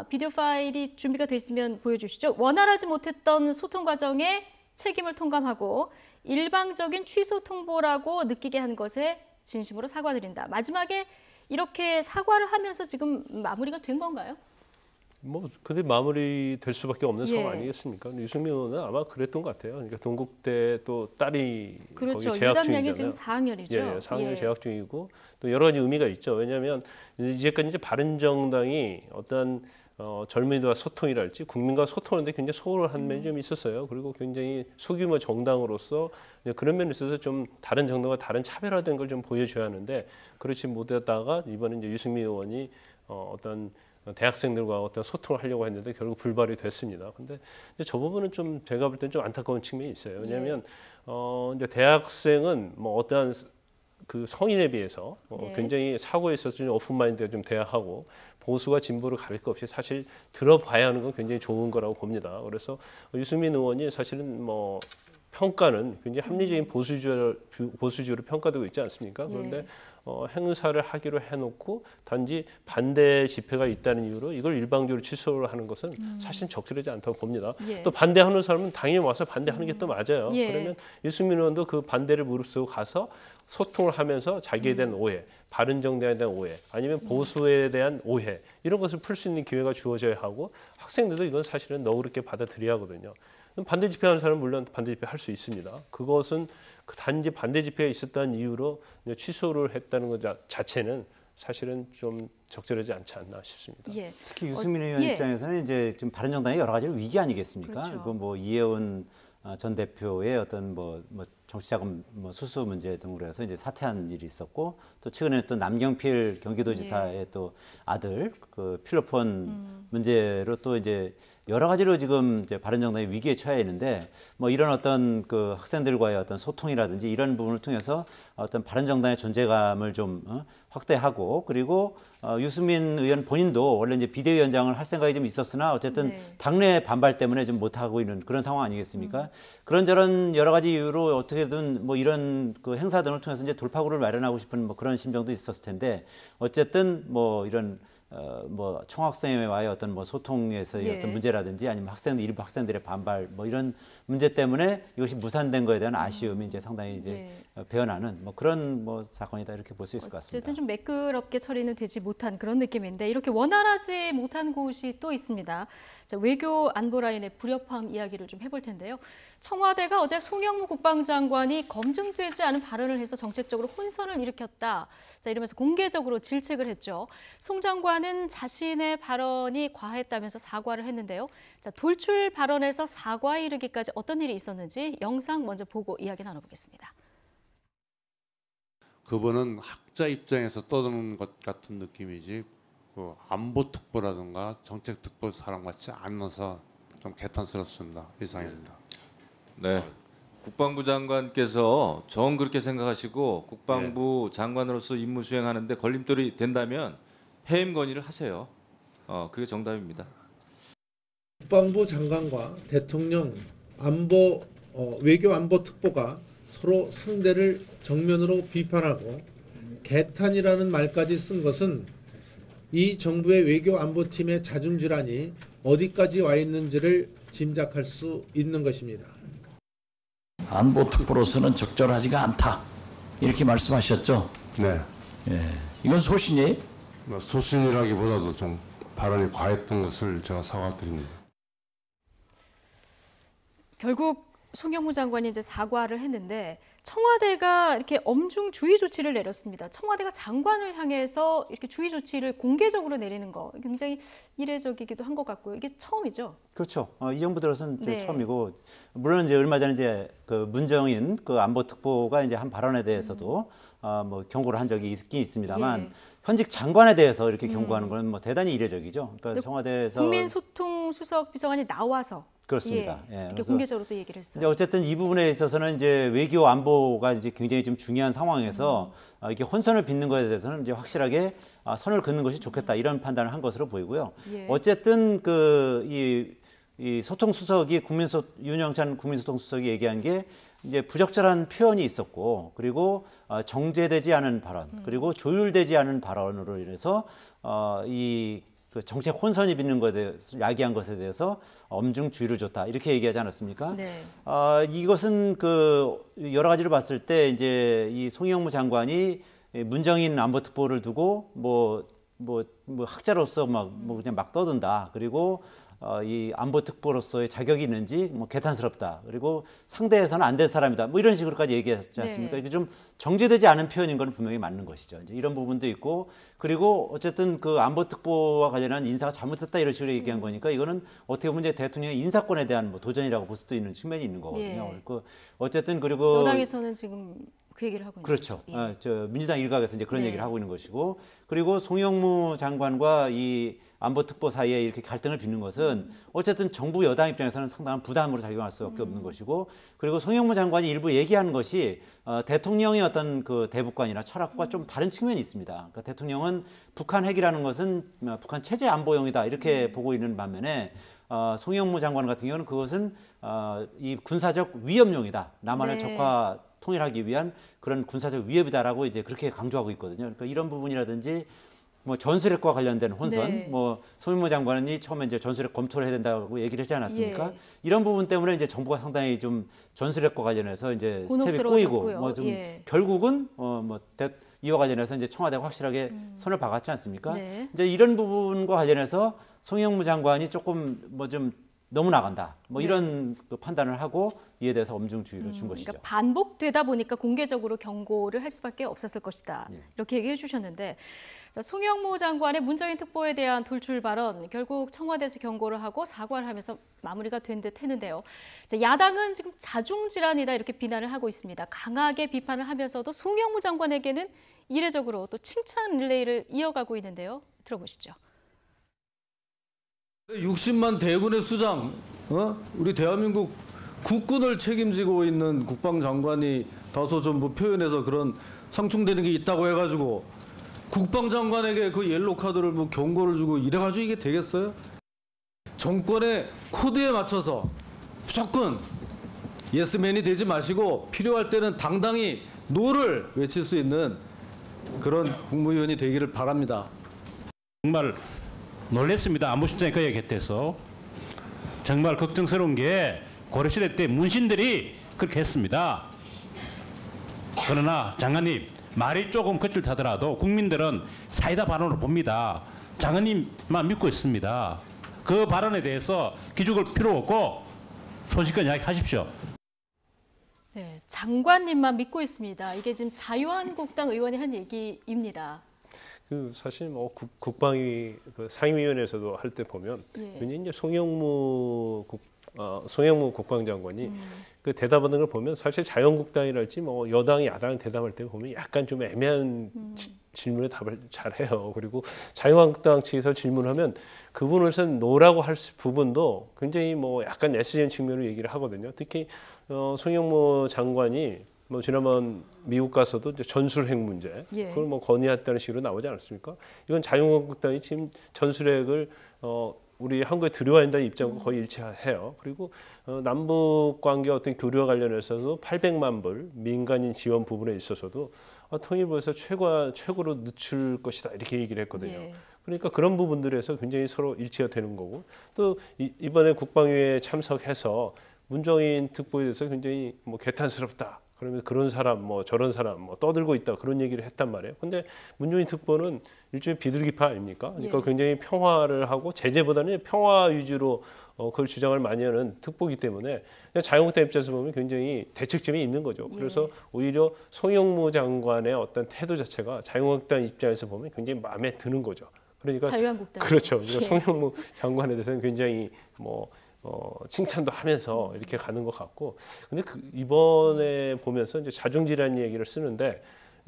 비디오 파일이 준비가 돼 있으면 보여주시죠. 원활하지 못했던 소통 과정에 책임을 통감하고 일방적인 취소 통보라고 느끼게 한 것에 진심으로 사과드린다. 마지막에 이렇게 사과를 하면서 지금 마무리가 된 건가요? 뭐 근데 마무리 될 수밖에 없는 상황 아니겠습니까? 유승민 의원은 아마 그랬던 것 같아요. 그러니까 동국대 또 딸이 그렇죠. 거기 재학 유담양이 중이잖아요. 지금 4학년이죠. 예, 4학년 재학 중이고 또 여러 가지 의미가 있죠. 왜냐하면 이제까지 이제 바른정당이 어떤 젊은이들과 소통이랄지 국민과 소통하는데 굉장히 소홀한 면이 좀 있었어요. 그리고 굉장히 소규모 정당으로서 그런 면에 있어서 좀 다른 정당과 다른 차별화된 걸 좀 보여줘야 하는데 그렇지 못했다가 이번에 이제 유승민 의원이 어떤 대학생들과 어떤 소통을 하려고 했는데 결국 불발이 됐습니다. 근데 이제 저 부분은 좀 제가 볼 때는 좀 안타까운 측면이 있어요. 왜냐하면 이제 대학생은 뭐 어떠한 그 성인에 비해서 굉장히 사고에 있어서 좀 오픈 마인드가 좀 돼야 하고 보수와 진보를 가릴 것 없이 사실 들어봐야 하는 건 굉장히 좋은 거라고 봅니다. 그래서 유승민 의원이 사실은 뭐 평가는 굉장히 합리적인 보수주의로 평가되고 있지 않습니까? 그런데 행사를 하기로 해놓고 단지 반대 집회가 있다는 이유로 이걸 일방적으로 취소를 하는 것은 사실 적절하지 않다고 봅니다. 또 반대하는 사람은 당연히 와서 반대하는 게 또 맞아요. 그러면 유승민 의원도 그 반대를 무릅쓰고 가서 소통을 하면서 자기에 대한 오해, 바른정당에 대한 오해, 아니면 보수에 대한 오해 이런 것을 풀 수 있는 기회가 주어져야 하고 학생들도 이건 사실은 너그럽게 받아들여야 하거든요. 반대 집회하는 사람은 물론 반대 집회 할 수 있습니다. 그것은 단지 반대 집회가 있었다는 이유로 취소를 했다는 것 자체는 사실은 좀 적절하지 않지 않나 싶습니다. 특히 유승민 의원 입장에서는 이제 좀 바른정당의 여러 가지 위기 아니겠습니까? 그렇죠. 그 뭐 이혜원 전 대표의 어떤 뭐 정치자금 수수 문제 등으로 해서 이제 사퇴한 일이 있었고 또 최근에 또 남경필 경기도지사의 또 아들 그 필로폰 문제로 또 이제 여러 가지로 지금 이제 바른정당이 위기에 처해 있는데 뭐 이런 어떤 그 학생들과의 어떤 소통이라든지 이런 부분을 통해서 어떤 바른정당의 존재감을 좀 확대하고 그리고 유승민 의원 본인도 원래 이제 비대위원장을 할 생각이 좀 있었으나 어쨌든 당내 반발 때문에 좀 못하고 있는 그런 상황 아니겠습니까? 그런저런 여러 가지 이유로 어떻게든 뭐 이런 그 행사 등을 통해서 이제 돌파구를 마련하고 싶은 뭐 그런 심정도 있었을 텐데 어쨌든 뭐 이런 뭐 총학생회와의 어떤 뭐 소통에서의 어떤 문제라든지 아니면 일부 학생들의 반발 뭐 이런 문제 때문에 이것이 무산된 거에 대한 아쉬움이 이제 상당히 이제 배어나는 뭐 그런 뭐 사건이다 이렇게 볼 수 있을 것 같습니다. 어쨌든 좀 매끄럽게 처리는 되지 못한 그런 느낌인데 이렇게 원활하지 못한 곳이 또 있습니다. 자, 외교 안보 라인의 불협화음 이야기를 좀 해볼 텐데요. 청와대가 어제 송영무 국방장관이 검증되지 않은 발언을 해서 정책적으로 혼선을 일으켰다. 자, 이러면서 공개적으로 질책을 했죠. 송 장관은 자신의 발언이 과했다면서 사과를 했는데요. 자, 돌출 발언에서 사과에 이르기까지 어떤 일이 있었는지 영상 먼저 보고 이야기 나눠보겠습니다. 그분은 학자 입장에서 떠드는 것 같은 느낌이지 그 안보특보라든가 정책특보 사람 같지 않아서 좀 개탄스럽습니다. 이상입니다. 네, 국방부 장관께서 정 그렇게 생각하시고 국방부 장관으로서 임무 수행하는데 걸림돌이 된다면 해임 건의를 하세요. 그게 정답입니다. 국방부 장관과 대통령 외교 안보 특보가 서로 상대를 정면으로 비판하고 개탄이라는 말까지 쓴 것은 이 정부의 외교 안보팀의 자중질환이 어디까지 와 있는지를 짐작할 수 있는 것입니다. 안보 특보로서는 적절하지가 않다 이렇게 말씀하셨죠? 네. 예, 이건 소신이에요? 소신이라기보다도 좀 발언이 과했던 것을 제가 사과드립니다. 결국 송영무 장관이 이제 사과를 했는데 청와대가 이렇게 엄중 주의 조치를 내렸습니다. 청와대가 장관을 향해서 이렇게 주의 조치를 공개적으로 내리는 거 굉장히 이례적이기도 한 것 같고요. 이게 처음이죠? 그렇죠. 이 정부 들어서는 이제 처음이고 물론 이제 얼마 전에 이제 그 문정인 그 안보특보가 이제 한 발언에 대해서도 뭐 경고를 한 적이 있긴 있습니다만 현직 장관에 대해서 이렇게 경고하는 건 뭐 대단히 이례적이죠. 그러니까 청와대에서 국민소통수석 비서관이 나와서 그렇습니다. 이렇게 공개적으로 또 얘기를 했어요. 이제 어쨌든 이 부분에 있어서는 이제 외교 안보가 이제 굉장히 좀 중요한 상황에서 이렇게 혼선을 빚는 것에 대해서는 이제 확실하게 선을 긋는 것이 좋겠다 이런 판단을 한 것으로 보이고요. 어쨌든 이 소통수석이 윤영찬 국민소통수석이 얘기한 게 이제 부적절한 표현이 있었고 그리고 정제되지 않은 발언 그리고 조율되지 않은 발언으로 인해서 이 그 정책 혼선이 빚는 것에 대해서 야기한 것에 대해서 엄중 주의를 줬다 이렇게 얘기하지 않았습니까? 네. 이것은 그 여러 가지로 봤을 때 이제 이 송영무 장관이 문정인 안보특보를 두고 뭐 학자로서 뭐 그냥 막 떠든다. 그리고 이 안보특보로서의 자격이 있는지 뭐 개탄스럽다. 그리고 상대에서는 안 될 사람이다. 뭐 이런 식으로까지 얘기했지 않습니까? 네. 이게 좀 정제되지 않은 표현인 건 분명히 맞는 것이죠. 이제 이런 부분도 있고 그리고 어쨌든 그 안보특보와 관련한 인사가 잘못됐다 이런 식으로 얘기한 거니까 이거는 어떻게 보면 이제 대통령의 인사권에 대한 뭐 도전이라고 볼 수도 있는 측면이 있는 거거든요. 예. 그 어쨌든 그리고 여당에서는 지금 그 얘기를 하고 있는 그렇죠. 거죠. 예. 저 민주당 일각에서 이제 그런 네. 얘기를 하고 있는 것이고 그리고 송영무 장관과 이 안보특보 사이에 이렇게 갈등을 빚는 것은 어쨌든 정부 여당 입장에서는 상당한 부담으로 작용할 수밖에 없는 것이고 그리고 송영무 장관이 일부 얘기하는 것이 대통령의 어떤 그 대북관이나 철학과 좀 다른 측면이 있습니다. 그러니까 대통령은 북한 핵이라는 것은 북한 체제 안보용이다 이렇게 보고 있는 반면에 송영무 장관 같은 경우는 그것은 이 군사적 위협용이다. 남한을 네. 적화 통일하기 위한 그런 군사적 위협이다라고 이제 그렇게 강조하고 있거든요. 그러니까 이런 부분이라든지 뭐 전술핵과 관련된 혼선, 네. 뭐 송영무 장관이 처음에 이제 전술핵 검토를 해야 된다고 얘기를 했지 않았습니까? 예. 이런 부분 때문에 이제 정부가 상당히 좀 전술핵과 관련해서 이제 스텝이 곤혹스러워졌고요. 꼬이고 뭐 좀 예. 결국은 이와 관련해서 이제 청와대가 확실하게 선을 박았지 않습니까? 네. 이제 이런 부분과 관련해서 송영무 장관이 조금 뭐 좀 너무 나간다. 뭐 이런 그 판단을 하고 이에 대해서 엄중 주의를 준 것이죠. 그러니까 반복되다 보니까 공개적으로 경고를 할 수밖에 없었을 것이다. 이렇게 얘기해 주셨는데 송영무 장관의 문정인 특보에 대한 돌출 발언 결국 청와대에서 경고를 하고 사과를 하면서 마무리가 된 듯 했는데요. 야당은 지금 자중질환이다 이렇게 비난을 하고 있습니다. 강하게 비판을 하면서도 송영무 장관에게는 이례적으로 또 칭찬 릴레이를 이어가고 있는데요. 들어보시죠. 60만 대군의 수장, 우리 대한민국 국군을 책임지고 있는 국방장관이 다소 좀 뭐 표현해서 그런 상충되는 게 있다고 해가지고 국방장관에게 그 옐로 카드를 뭐 경고를 주고 이래가지고 이게 되겠어요? 정권의 코드에 맞춰서 무조건 예스맨이 되지 마시고 필요할 때는 당당히 노를 외칠 수 있는 그런 국무위원이 되기를 바랍니다. 정말 놀랐습니다. 안보실장이 그 얘기했대서 정말 걱정스러운 게 고려시대 때 문신들이 그렇게 했습니다. 그러나 장관님 말이 조금 거칠다더라도 국민들은 사이다 발언을 봅니다. 장관님만 믿고 있습니다. 그 발언에 대해서 기죽을 필요 없고 솔직한 이야기 하십시오. 네, 장관님만 믿고 있습니다. 이게 지금 자유한국당 의원이 한 얘기입니다. 그 사실 뭐 국방위 그 상임위원회에서도 할 때 보면 굉장히 이제 송영무 국방장관이 그 대답하는 걸 보면 사실 자유한국당이랄지 뭐 여당이 야당 대답할 때 보면 약간 좀 애매한 질문에 답을 잘 해요. 그리고 자유한국당 측에서 질문하면 그 부분에서 노라고 할 부분도 굉장히 뭐 약간 애쓰는 측면으로 얘기를 하거든요. 특히 송영무 장관이 뭐 지난번 미국 가서도 이제 전술핵 문제 그걸 뭐 건의했다는 식으로 나오지 않았습니까? 이건 자유한국당이 지금 전술핵을 우리 한국에 들여와야 된다는 입장과 거의 일치해요. 그리고 남북 관계 어떤 교류와 관련해서도 800만 불 민간인 지원 부분에 있어서도 통일부에서 최고로 늦출 것이다 이렇게 얘기를 했거든요. 그러니까 그런 부분들에서 굉장히 서로 일치가 되는 거고 또 이번에 국방위에 참석해서 문정인 특보에 대해서 굉장히 뭐 개탄스럽다. 그러면 그런 사람, 뭐 저런 사람, 뭐 떠들고 있다 그런 얘기를 했단 말이에요. 근데 문정인 특보는 일종의 비둘기파 아닙니까? 그러니까 굉장히 평화를 하고 제재보다는 평화 위주로 그걸 주장을 많이 하는 특보이기 때문에 자유한국당 입장에서 보면 굉장히 대책점이 있는 거죠. 그래서 오히려 송영무 장관의 어떤 태도 자체가 자유한국당 입장에서 보면 굉장히 마음에 드는 거죠. 그러니까 자유한국당. 그렇죠. 그러니까 송영무 장관에 대해서는 굉장히 뭐 칭찬도 하면서 이렇게 가는 것 같고, 근데 이번에 보면서 이제 자중질환 얘기를 쓰는데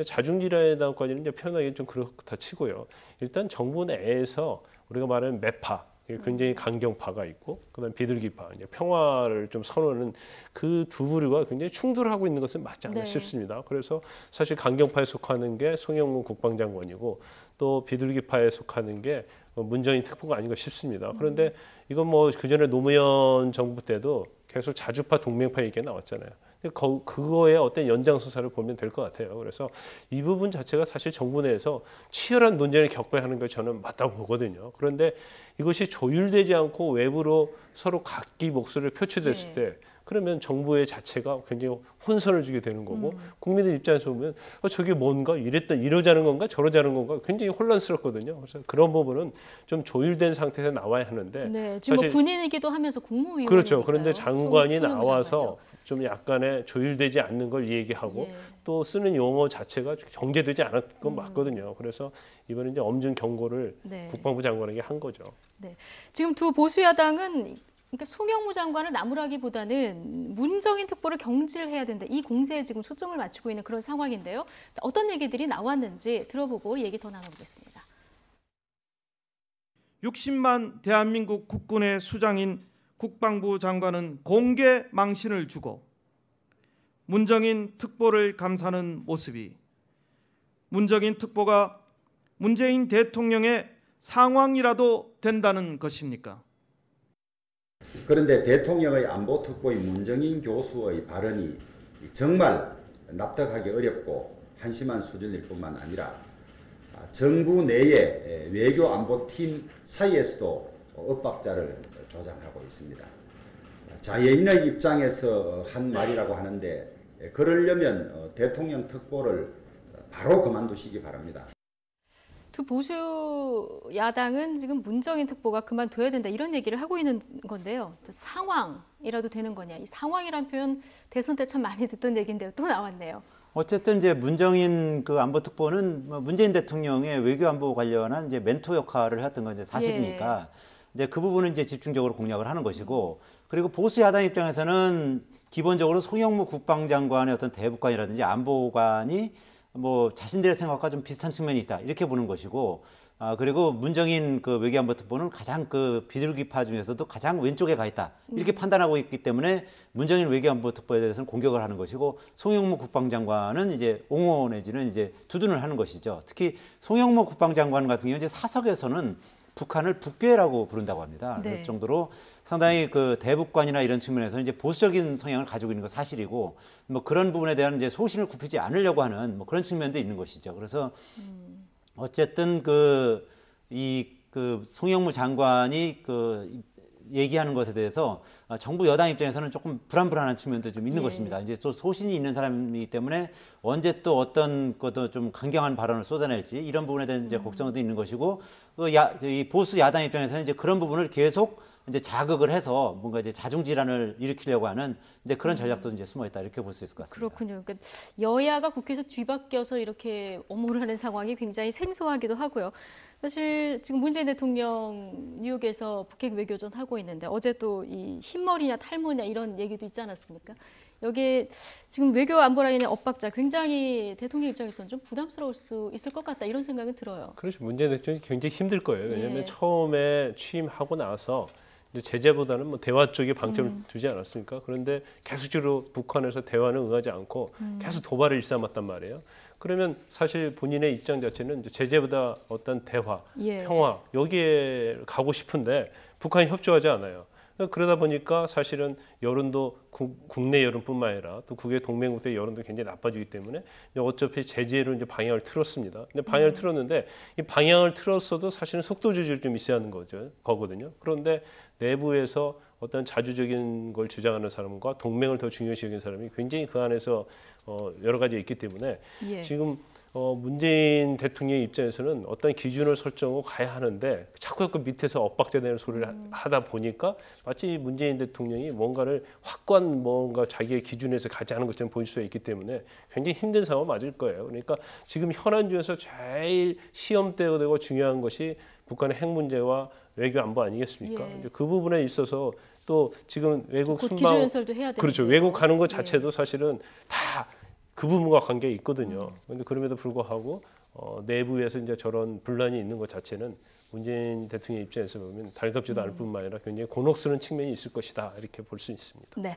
자중질환에다까지는 이제 표현하기 좀 그렇다 치고요. 일단 정부 내에서 우리가 말하는 매파, 굉장히 강경파가 있고, 그다음 비둘기파, 이제 평화를 좀 선호하는 그 두 부류가 굉장히 충돌하고 있는 것은 맞지 않나 싶습니다. 그래서 사실 강경파에 속하는 게 송영무 국방장관이고, 또 비둘기파에 속하는 게 문정인 특보가 아닌가 싶습니다. 그런데 이건 뭐 그전에 노무현 정부 때도 계속 자주파 동맹파 얘기가 나왔잖아요. 그거의 어떤 연장선상을 보면 될 것 같아요. 그래서 이 부분 자체가 사실 정부 내에서 치열한 논쟁을 겪어야 하는 걸 저는 맞다고 보거든요. 그런데 이것이 조율되지 않고 외부로 서로 각기 목소리를 표출됐을 때 그러면 정부의 자체가 굉장히 혼선을 주게 되는 거고 국민들 입장에서 보면 저게 뭔가 이러자는 건가 저러자는 건가 굉장히 혼란스럽거든요. 그래서 그런 부분은 좀 조율된 상태에서 나와야 하는데 네, 지금 뭐 군인이기도 하면서 국무위원 그렇죠. 그런데 장관이 나와서 좀 약간의 조율되지 않는 걸 얘기하고 또 쓰는 용어 자체가 정제되지 않은 건 맞거든요. 그래서 이번에 이제 엄중 경고를 국방부 장관에게 한 거죠. 네, 지금 두 보수 야당은 그러니까 송영무 장관을 나무라기보다는 문정인 특보를 경질해야 된다. 이 공세에 지금 초점을 맞추고 있는 그런 상황인데요. 자, 어떤 얘기들이 나왔는지 들어보고 얘기 더 나눠보겠습니다. 60만 대한민국 국군의 수장인 국방부 장관은 공개 망신을 주고 문정인 특보를 감사하는 모습이 문정인 특보가 문재인 대통령의 상황이라도 된다는 것입니까? 그런데 대통령의 안보특보인 문정인 교수의 발언이 정말 납득하기 어렵고 한심한 수준일 뿐만 아니라 정부 내의 외교안보팀 사이에서도 엇박자를 조장하고 있습니다. 자예인의 입장에서 한 말이라고 하는데 그러려면 대통령 특보를 바로 그만두시기 바랍니다. 두 보수 야당은 지금 문정인 특보가 그만둬야 된다 이런 얘기를 하고 있는 건데요. 상황이라도 되는 거냐. 이 상황이란 표현 대선 때 참 많이 듣던 얘기인데요. 또 나왔네요. 어쨌든 이제 문정인 그 안보특보는 문재인 대통령의 외교안보 관련한 이제 멘토 역할을 했던 건 이제 사실이니까 이제 그 부분은 이제 집중적으로 공략을 하는 것이고 그리고 보수 야당 입장에서는 기본적으로 송영무 국방장관의 어떤 대북관이라든지 안보관이 뭐 자신들의 생각과 좀 비슷한 측면이 있다 이렇게 보는 것이고 그리고 문정인 그 외교안보특보는 가장 그 비둘기파 중에서도 가장 왼쪽에 가 있다 이렇게 판단하고 있기 때문에 문정인 외교안보특보에 대해서는 공격을 하는 것이고 송영무 국방장관은 이제 옹호 내지는 이제 두둔을 하는 것이죠. 특히 송영무 국방장관 같은 경우 이제 사석에서는 북한을 북괴라고 부른다고 합니다. 그럴 정도로 상당히 그 대북관이나 이런 측면에서는 이제 보수적인 성향을 가지고 있는 건 사실이고 뭐 그런 부분에 대한 이제 소신을 굽히지 않으려고 하는 뭐 그런 측면도 있는 것이죠. 그래서 어쨌든 그 송영무 장관이 그 얘기하는 것에 대해서 정부 여당 입장에서는 조금 불안한 측면도 좀 있는 것입니다. 이제 또 소신이 있는 사람이기 때문에 언제 또 어떤 것도 좀 강경한 발언을 쏟아낼지 이런 부분에 대한 이제 걱정도 있는 것이고 이 보수 야당 입장에서는 이제 그런 부분을 계속 이제 자극을 해서 뭔가 이제 자중 질환을 일으키려고 하는 이제 그런 전략도 이제 숨어 있다 이렇게 볼 수 있을 것 같습니다. 그렇군요. 그러니까 여야가 국회에서 뒤바뀌어서 이렇게 업무를 하는 상황이 굉장히 생소하기도 하고요. 사실 지금 문재인 대통령 뉴욕에서 북핵 외교전 하고 있는데 어제 또 이 흰머리냐 탈모냐 이런 얘기도 있지 않았습니까? 여기에 지금 외교 안보 라인의 엇박자 굉장히 대통령 입장에서는 좀 부담스러울 수 있을 것 같다 이런 생각은 들어요. 그렇죠. 문재인 대통령이 굉장히 힘들 거예요. 왜냐하면 처음에 취임하고 나서 제재보다는 뭐 대화 쪽에 방점을 두지 않았습니까? 그런데 계속적으로 북한에서 대화는 응하지 않고 계속 도발을 일삼았단 말이에요. 그러면 사실 본인의 입장 자체는 제재보다 어떤 대화, 평화 여기에 가고 싶은데 북한이 협조하지 않아요. 그러다 보니까 사실은 여론도 국내 여론뿐만 아니라 또 국외 동맹국의 여론도 굉장히 나빠지기 때문에 어차피 제재로 이제 방향을 틀었습니다. 근데 방향을 틀었는데 이 방향을 틀었어도 사실은 속도 조절이 좀 있어야 하는 거거든요. 그런데 내부에서 어떤 자주적인 걸 주장하는 사람과 동맹을 더 중요시 여기는 사람이 굉장히 그 안에서 여러 가지 있기 때문에 지금 문재인 대통령의 입장에서는 어떤 기준을 설정하고 가야 하는데 자꾸 밑에서 엇박자되는 소리를 하다 보니까 마치 문재인 대통령이 뭔가를 확고한 뭔가 자기의 기준에서 가지 않은 것처럼 보일 수 있기 때문에 굉장히 힘든 상황 맞을 거예요. 그러니까 지금 현안 중에서 제일 시험대가 되고 중요한 것이 북한의 핵 문제와 외교 안보 아니겠습니까? 이제 그 부분에 있어서 또 지금 외국 순방 그렇죠. 외국 가는 것 자체도 사실은 다 그 부분과 관계가 있거든요. 그런데 그럼에도 불구하고 내부에서 이제 저런 분란이 있는 것 자체는 문재인 대통령 입장에서 보면 달갑지도 않을 뿐만 아니라 굉장히 곤혹스러운 측면이 있을 것이다 이렇게 볼 수 있습니다. 네.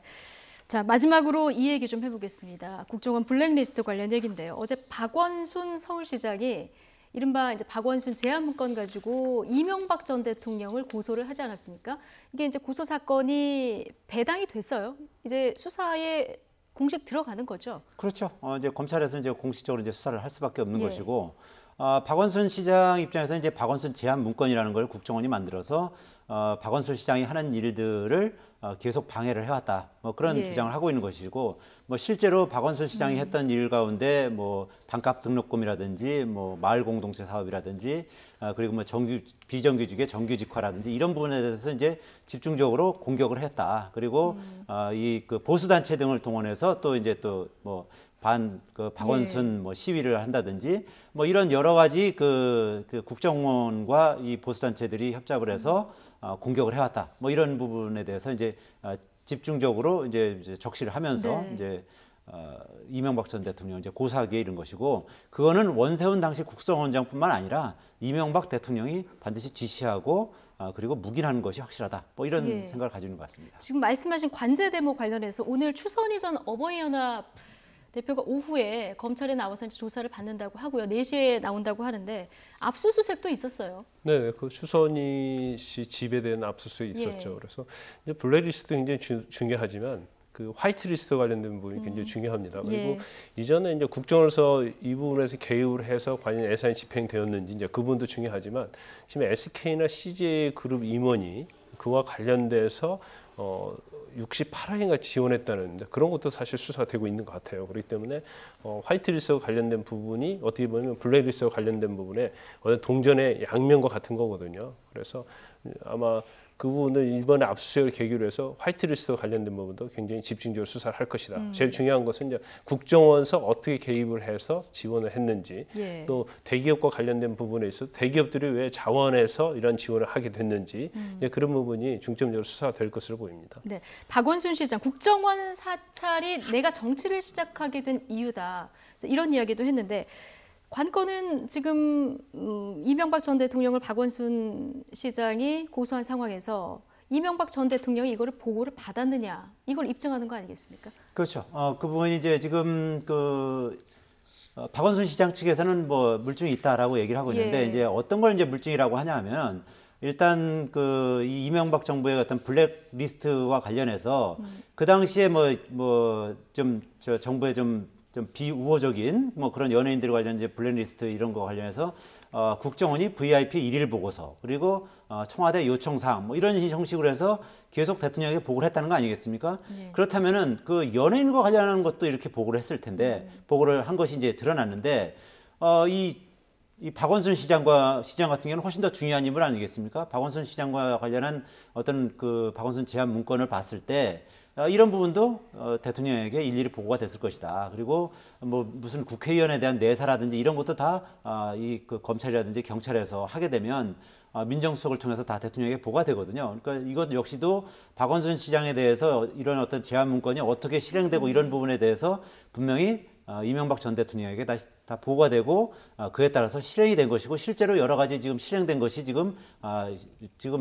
자, 마지막으로 이 얘기 좀 해보겠습니다. 국정원 블랙리스트 관련 얘기인데요. 어제 박원순 서울시장이 이른바 이제 박원순 제안 문건 가지고 이명박 전 대통령을 고소를 하지 않았습니까? 이게 이제 고소 사건이 배당이 됐어요. 이제 수사에 공식 들어가는 거죠. 그렇죠. 이제 검찰에서 이제 공식적으로 이제 수사를 할 수밖에 없는 것이고, 박원순 시장 입장에서 이제 박원순 제안 문건이라는 걸 국정원이 만들어서 박원순 시장이 하는 일들을 계속 방해를 해왔다. 뭐 그런 주장을 하고 있는 것이고, 뭐 실제로 박원순 시장이 했던 일 가운데 뭐 반값 등록금이라든지 뭐 마을 공동체 사업이라든지 그리고 뭐 비정규직의 정규직화라든지 이런 부분에 대해서 이제 집중적으로 공격을 했다. 그리고 이 그 보수 단체 등을 동원해서 또 이제 또 뭐 박원순 뭐 시위를 한다든지 뭐 이런 여러 가지 그 국정원과 이 보수 단체들이 협잡을 해서 공격을 해왔다. 뭐 이런 부분에 대해서 이제 집중적으로 이제 적시를 하면서 이제 이명박 전 대통령 이제 고소하기에 이른 것이고, 그거는 원세훈 당시 국정원장뿐만 아니라 이명박 대통령이 반드시 지시하고 그리고 묵인하는 것이 확실하다. 뭐 이런 생각을 가지고 있는 것 같습니다. 지금 말씀하신 관제 대목 관련해서 오늘 추선희 전 어버이연합 대표가 오후에 검찰에 나와서 이제 조사를 받는다고 하고요. 4시에 나온다고 하는데 압수수색도 있었어요. 네, 그 추선희 씨 집에 대한 압수수색이 있었죠. 그래서 이제 블랙리스트도 굉장히 중요하지만 그 화이트리스트 관련된 부분이 굉장히 중요합니다. 그리고 이전에 이제 국정원에서 이 부분에서 개입을 해서 과연 예산이 집행되었는지 이제 그 부분도 중요하지만 지금 SK나 CJ 그룹 임원이 그와 관련돼서 68억인가 지원했다는 그런 것도 사실 수사가 되고 있는 것 같아요. 그렇기 때문에 화이트리스트와 관련된 부분이 어떻게 보면 블랙리스트와 관련된 부분에 동전의 양면과 같은 거거든요. 그래서 아마 그 부분을 이번에 압수수색을 계기로 해서 화이트리스트와 관련된 부분도 굉장히 집중적으로 수사를 할 것이다. 제일 중요한 것은 이제 국정원에서 어떻게 개입을 해서 지원을 했는지, 또 대기업과 관련된 부분에 있어서 대기업들이 왜 자원에서 이런 지원을 하게 됐는지 이제 그런 부분이 중점적으로 수사가 될 것으로 보입니다. 네, 박원순 시장 국정원 사찰이 내가 정치를 시작하게 된 이유다. 이런 이야기도 했는데 관건은 지금 이명박 전 대통령을 박원순 시장이 고소한 상황에서 이명박 전 대통령이 이거를 보고를 받았느냐, 이걸 입증하는 거 아니겠습니까? 그렇죠. 그 부분이 이제 지금 박원순 시장 측에서는 뭐 물증이 있다라고 얘기를 하고 있는데 이제 어떤 걸 이제 물증이라고 하냐면 일단 이 이명박 정부의 어떤 블랙리스트와 관련해서 그 당시에 정부의 좀 비우호적인 뭐 그런 연예인들 관련 이제 블랙리스트 이런 거 관련해서 국정원이 VIP 1일 보고서 그리고 청와대 요청사항 뭐 이런 형식으로 해서 계속 대통령에게 보고를 했다는 거 아니겠습니까? 그렇다면은 그 연예인과 관련한 것도 이렇게 보고를 했을 텐데 보고를 한 것이 이제 드러났는데 이 박원순 시장 같은 경우는 훨씬 더 중요한 인물 아니겠습니까? 박원순 시장과 관련한 어떤 그 박원순 제안 문건을 봤을 때 이런 부분도 대통령에게 일일이 보고가 됐을 것이다. 그리고 뭐 무슨 국회의원에 대한 내사라든지 이런 것도 다 그 검찰이라든지 경찰에서 하게 되면 민정수석을 통해서 다 대통령에게 보고가 되거든요. 그러니까 이것 역시도 박원순 시장에 대해서 이런 어떤 제안 문건이 어떻게 실행되고 이런 부분에 대해서 분명히 이명박 전 대통령에게 다시 다 보고가 되고 그에 따라서 실행이 된 것이고 실제로 여러 가지 지금 실행된 것이 지금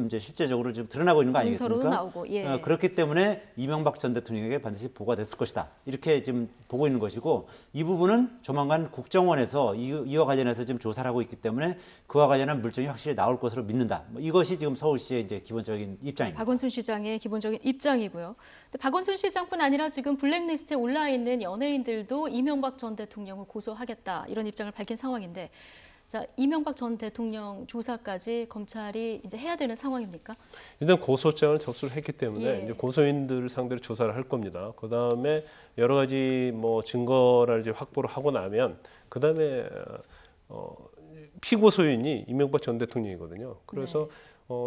이제 실제적으로 지금 드러나고 있는 거 아니겠습니까? 나오고, 그렇기 때문에 이명박 전 대통령에게 반드시 보고가 됐을 것이다. 이렇게 지금 보고 있는 것이고 이 부분은 조만간 국정원에서 이와 관련해서 지금 조사를 하고 있기 때문에 그와 관련한 물증이 확실히 나올 것으로 믿는다. 이것이 지금 서울시의 이제 기본적인 입장입니다. 박원순 시장의 기본적인 입장이고요. 근데 박원순 시장뿐 아니라 지금 블랙리스트에 올라 있는 연예인들도 이명박 전 대통령을 고소하겠다. 이런 입장을 밝힌 상황인데, 자, 이명박 전 대통령 조사까지 검찰이 이제 해야 되는 상황입니까? 일단 고소장을 접수를 했기 때문에 이제 고소인들을 상대로 조사를 할 겁니다. 그 다음에 여러 가지 뭐 증거를 이제 확보를 하고 나면 그 다음에 피고소인이 이명박 전 대통령이거든요. 그래서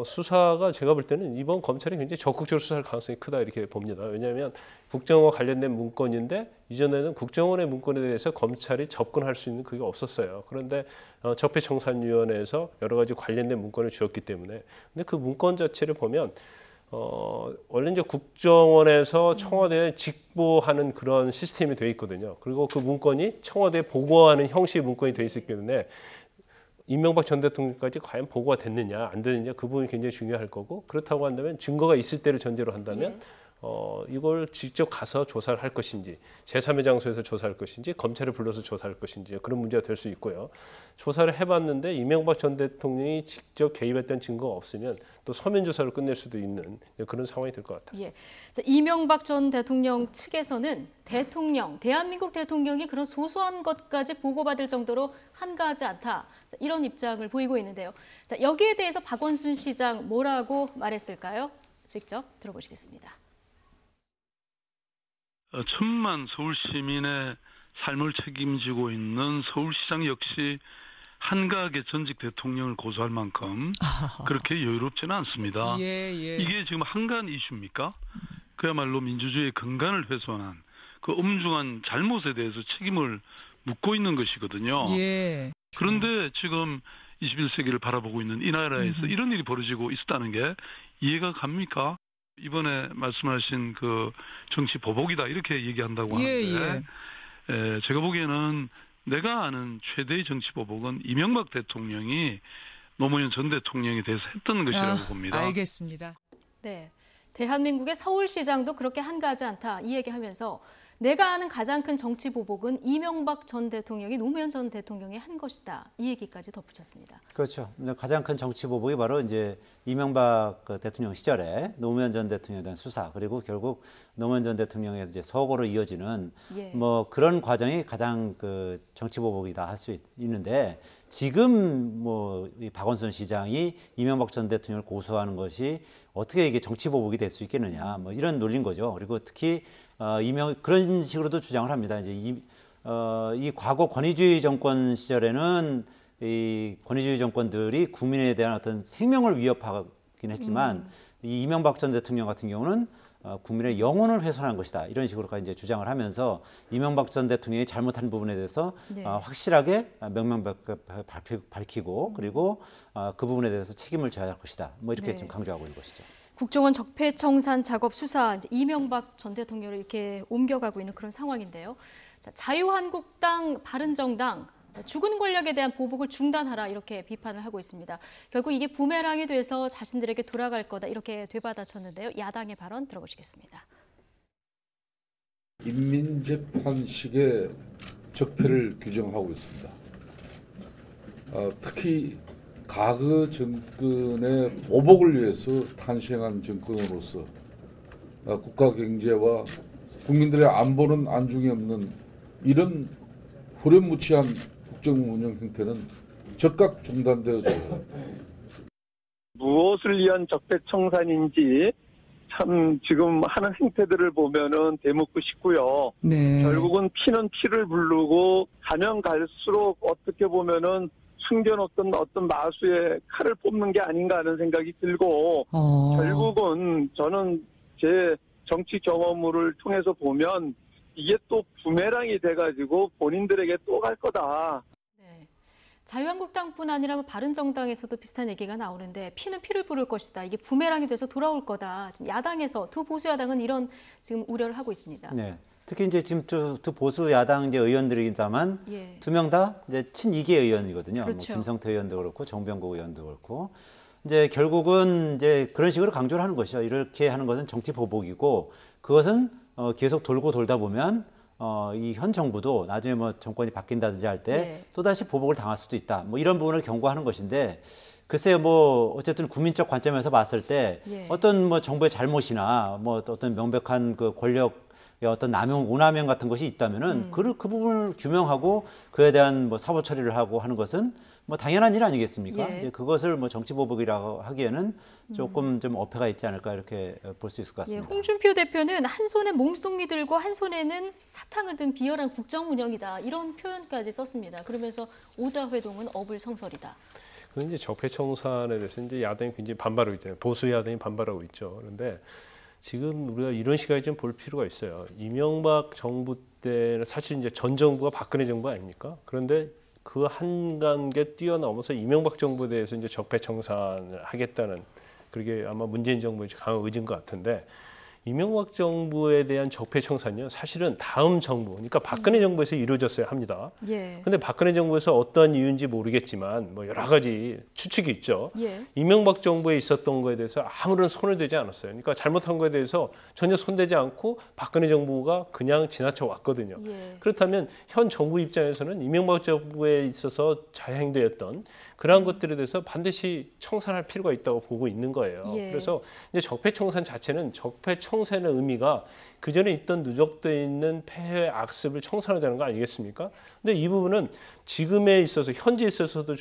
수사가 제가 볼 때는 이번 검찰이 굉장히 적극적으로 수사할 가능성이 크다 이렇게 봅니다. 왜냐하면 국정원과 관련된 문건인데 이전에는 국정원의 문건에 대해서 검찰이 접근할 수 있는 그게 없었어요. 그런데 적폐청산위원회에서 여러 가지 관련된 문건을 주었기 때문에 근데 그 문건 자체를 보면 원래 이제 국정원에서 청와대에 직보하는 그런 시스템이 되어 있거든요. 그리고 그 문건이 청와대에 보고하는 형식의 문건이 되어 있기 때문에 이명박 전 대통령까지 과연 보고가 됐느냐 안 됐느냐 그 부분이 굉장히 중요할 거고 그렇다고 한다면 증거가 있을 때를 전제로 한다면 이걸 직접 가서 조사를 할 것인지, 제3의 장소에서 조사할 것인지, 검찰을 불러서 조사할 것인지 그런 문제가 될 수 있고요. 조사를 해봤는데 이명박 전 대통령이 직접 개입했던 증거가 없으면 또 서면 조사를 끝낼 수도 있는 그런 상황이 될 것 같아요. 예. 자, 이명박 전 대통령 측에서는 대한민국 대통령이 그런 소소한 것까지 보고받을 정도로 한가하지 않다. 자, 이런 입장을 보이고 있는데요. 자, 여기에 대해서 박원순 시장 뭐라고 말했을까요? 직접 들어보시겠습니다. 천만 서울 시민의 삶을 책임지고 있는 서울시장 역시 한가하게 전직 대통령을 고소할 만큼 그렇게 여유롭지는 않습니다. 이게 지금 한가한 이슈입니까? 그야말로 민주주의의 근간을 훼손한 그 엄중한 잘못에 대해서 책임을 묻고 있는 것이거든요. 그런데 지금 21세기를 바라보고 있는 이 나라에서 이런 일이 벌어지고 있었다는 게 이해가 갑니까? 이번에 말씀하신 그 정치 보복이다 이렇게 얘기한다고 하는데 제가 보기에는 내가 아는 최대의 정치 보복은 이명박 대통령이 노무현 전 대통령에 대해서 했던 것이라고 봅니다. 알겠습니다. 네, 대한민국의 서울시장도 그렇게 한가하지 않다 이 얘기하면서 내가 아는 가장 큰 정치 보복은 이명박 전 대통령이 노무현 전 대통령이 한 것이다. 이 얘기까지 덧붙였습니다. 그렇죠. 가장 큰 정치 보복이 바로 이제 이명박 대통령 시절에 노무현 전 대통령에 대한 수사 그리고 결국 노무현 전 대통령의 이제 서거로 이어지는 뭐 그런 과정이 가장 그 정치 보복이다 할 수 있는데 지금 뭐 이 박원순 시장이 이명박 전 대통령을 고소하는 것이 어떻게 이게 정치 보복이 될 수 있겠느냐 뭐 이런 논리인 거죠. 그리고 특히 그런 식으로도 주장을 합니다. 이제 이 과거 권위주의 정권 시절에는 이 권위주의 정권들이 국민에 대한 어떤 생명을 위협하긴 했지만 이 이명박 전 대통령 같은 경우는 국민의 영혼을 훼손한 것이다. 이런 식으로까지 이제 주장을 하면서 이명박 전 대통령이 잘못한 부분에 대해서 확실하게 명명백백 밝히고 그리고 그 부분에 대해서 책임을 져야 할 것이다. 뭐 이렇게 지금 강조하고 있는 것이죠. 국정원 적폐청산 작업 수사 이제 이명박 전 대통령을 이렇게 옮겨가고 있는 그런 상황인데요. 자, 자유한국당, 바른정당 죽은 권력에 대한 보복을 중단하라 이렇게 비판을 하고 있습니다. 결국 이게 부메랑이 돼서 자신들에게 돌아갈 거다 이렇게 되받아쳤는데요. 야당의 발언 들어보시겠습니다. 인민재판식의 적폐를 규정하고 있습니다. 특히 과거 정권의 보복을 위해서 탄생한 정권으로서 국가 경제와 국민들의 안보는 안중에 없는 이런 후렴무치한 국정 운영 형태는 즉각 중단되어져야 합니다. 무엇을 위한 적폐청산인지 참 지금 하는 행태들을 보면은 되묻고 싶고요. 결국은 피는 피를 부르고 가면 갈수록 어떻게 보면은 숨겨놓던 어떤 마수의 칼을 뽑는 게 아닌가 하는 생각이 들고 결국은 저는 제 정치 경험을 통해서 보면 이게 또 부메랑이 돼가지고 본인들에게 또 갈 거다. 네. 자유한국당뿐 아니라 바른정당에서도 비슷한 얘기가 나오는데 피는 피를 부를 것이다. 이게 부메랑이 돼서 돌아올 거다. 야당에서 두 보수 야당은 이런 지금 우려를 하고 있습니다. 네. 특히 이제 지금 두 보수 야당 이제 의원들이다만 두 명 다 이제 친이계 의원이거든요. 그렇죠. 뭐 김성태 의원도 그렇고 정병국 의원도 그렇고 이제 결국은 이제 그런 식으로 강조를 하는 것이죠. 이렇게 하는 것은 정치 보복이고 그것은 계속 돌고 돌다 보면 이 현 정부도 나중에 뭐 정권이 바뀐다든지 할 때 또다시 보복을 당할 수도 있다. 뭐 이런 부분을 경고하는 것인데 글쎄요, 뭐 어쨌든 국민적 관점에서 봤을 때 어떤 뭐 정부의 잘못이나 뭐 어떤 명백한 그 권력 어떤 남용, 오남용 같은 것이 있다면은 그 부분을 규명하고 그에 대한 뭐 사법 처리를 하고 하는 것은 뭐 당연한 일 아니겠습니까? 이제 그것을 뭐 정치 보복이라고 하기에는 조금 좀 어폐가 있지 않을까 이렇게 볼 수 있을 것 같습니다. 홍준표 대표는 한 손에 몽둥이 들고 한 손에는 사탕을 든 비열한 국정 운영이다 이런 표현까지 썼습니다. 그러면서 오자회동은 어불성설이다. 그런 이제 적폐청산에 대해서 이제 야당이 굉장히 반발하고 있잖아요. 보수 야당이 반발하고 있죠. 그런데 지금 우리가 이런 시각에 좀 볼 필요가 있어요. 이명박 정부 때는 사실 이제 전 정부가 박근혜 정부 아닙니까? 그런데 그 한 단계 뛰어넘어서 이명박 정부에 대해서 이제 적폐청산을 하겠다는 그게 아마 문재인 정부의 강한 의지인 것 같은데 이명박 정부에 대한 적폐청산이요. 사실은 다음 정부, 그러니까 박근혜 정부에서 이루어졌어야 합니다. 그런데 박근혜 정부에서 어떤 이유인지 모르겠지만 뭐 여러 가지 추측이 있죠. 이명박 정부에 있었던 거에 대해서 아무런 손을 대지 않았어요. 그러니까 잘못한 거에 대해서 전혀 손대지 않고 박근혜 정부가 그냥 지나쳐 왔거든요. 그렇다면 현 정부 입장에서는 이명박 정부에 있어서 자행되었던 그러한 것들에 대해서 반드시 청산할 필요가 있다고 보고 있는 거예요. 그래서 이제 적폐청산 자체는 적폐청산의 의미가 그 전에 있던 누적되어 있는 폐해 악습을 청산하자는 거 아니겠습니까? 근데 이 부분은 지금에 있어서 현재에 있어서도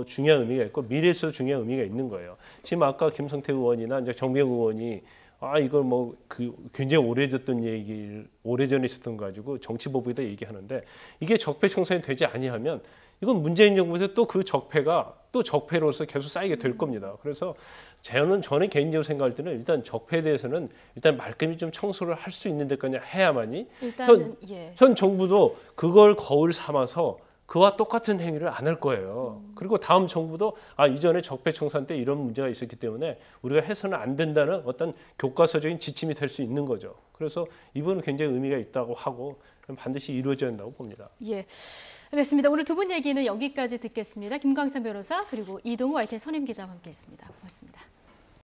중요한 의미가 있고 미래에 있어서 중요한 의미가 있는 거예요. 지금 아까 김성태 의원이나 이제 정병 의원이 이걸 뭐 굉장히 오래됐던 얘기를 오래전에 있었던 거 가지고 정치법에다 얘기하는데 이게 적폐청산이 되지 아니하면 이건 문재인 정부에서 또 그 적폐가 또 적폐로서 계속 쌓이게 될 겁니다. 그래서 저는 개인적으로 생각할 때는 일단 적폐에 대해서는 일단 말끔히 좀 청소를 할 수 있는 데까지 해야만이 현 정부도 그걸 거울 삼아서 그와 똑같은 행위를 안 할 거예요. 그리고 다음 정부도 이전에 적폐청산 때 이런 문제가 있었기 때문에 우리가 해서는 안 된다는 어떤 교과서적인 지침이 될 수 있는 거죠. 그래서 이번은 굉장히 의미가 있다고 하고 반드시 이루어져야 한다고 봅니다. 알겠습니다. 오늘 두 분 얘기는 여기까지 듣겠습니다. 김광삼 변호사 그리고 이동우 YTN 선임 기자와 함께했습니다. 고맙습니다.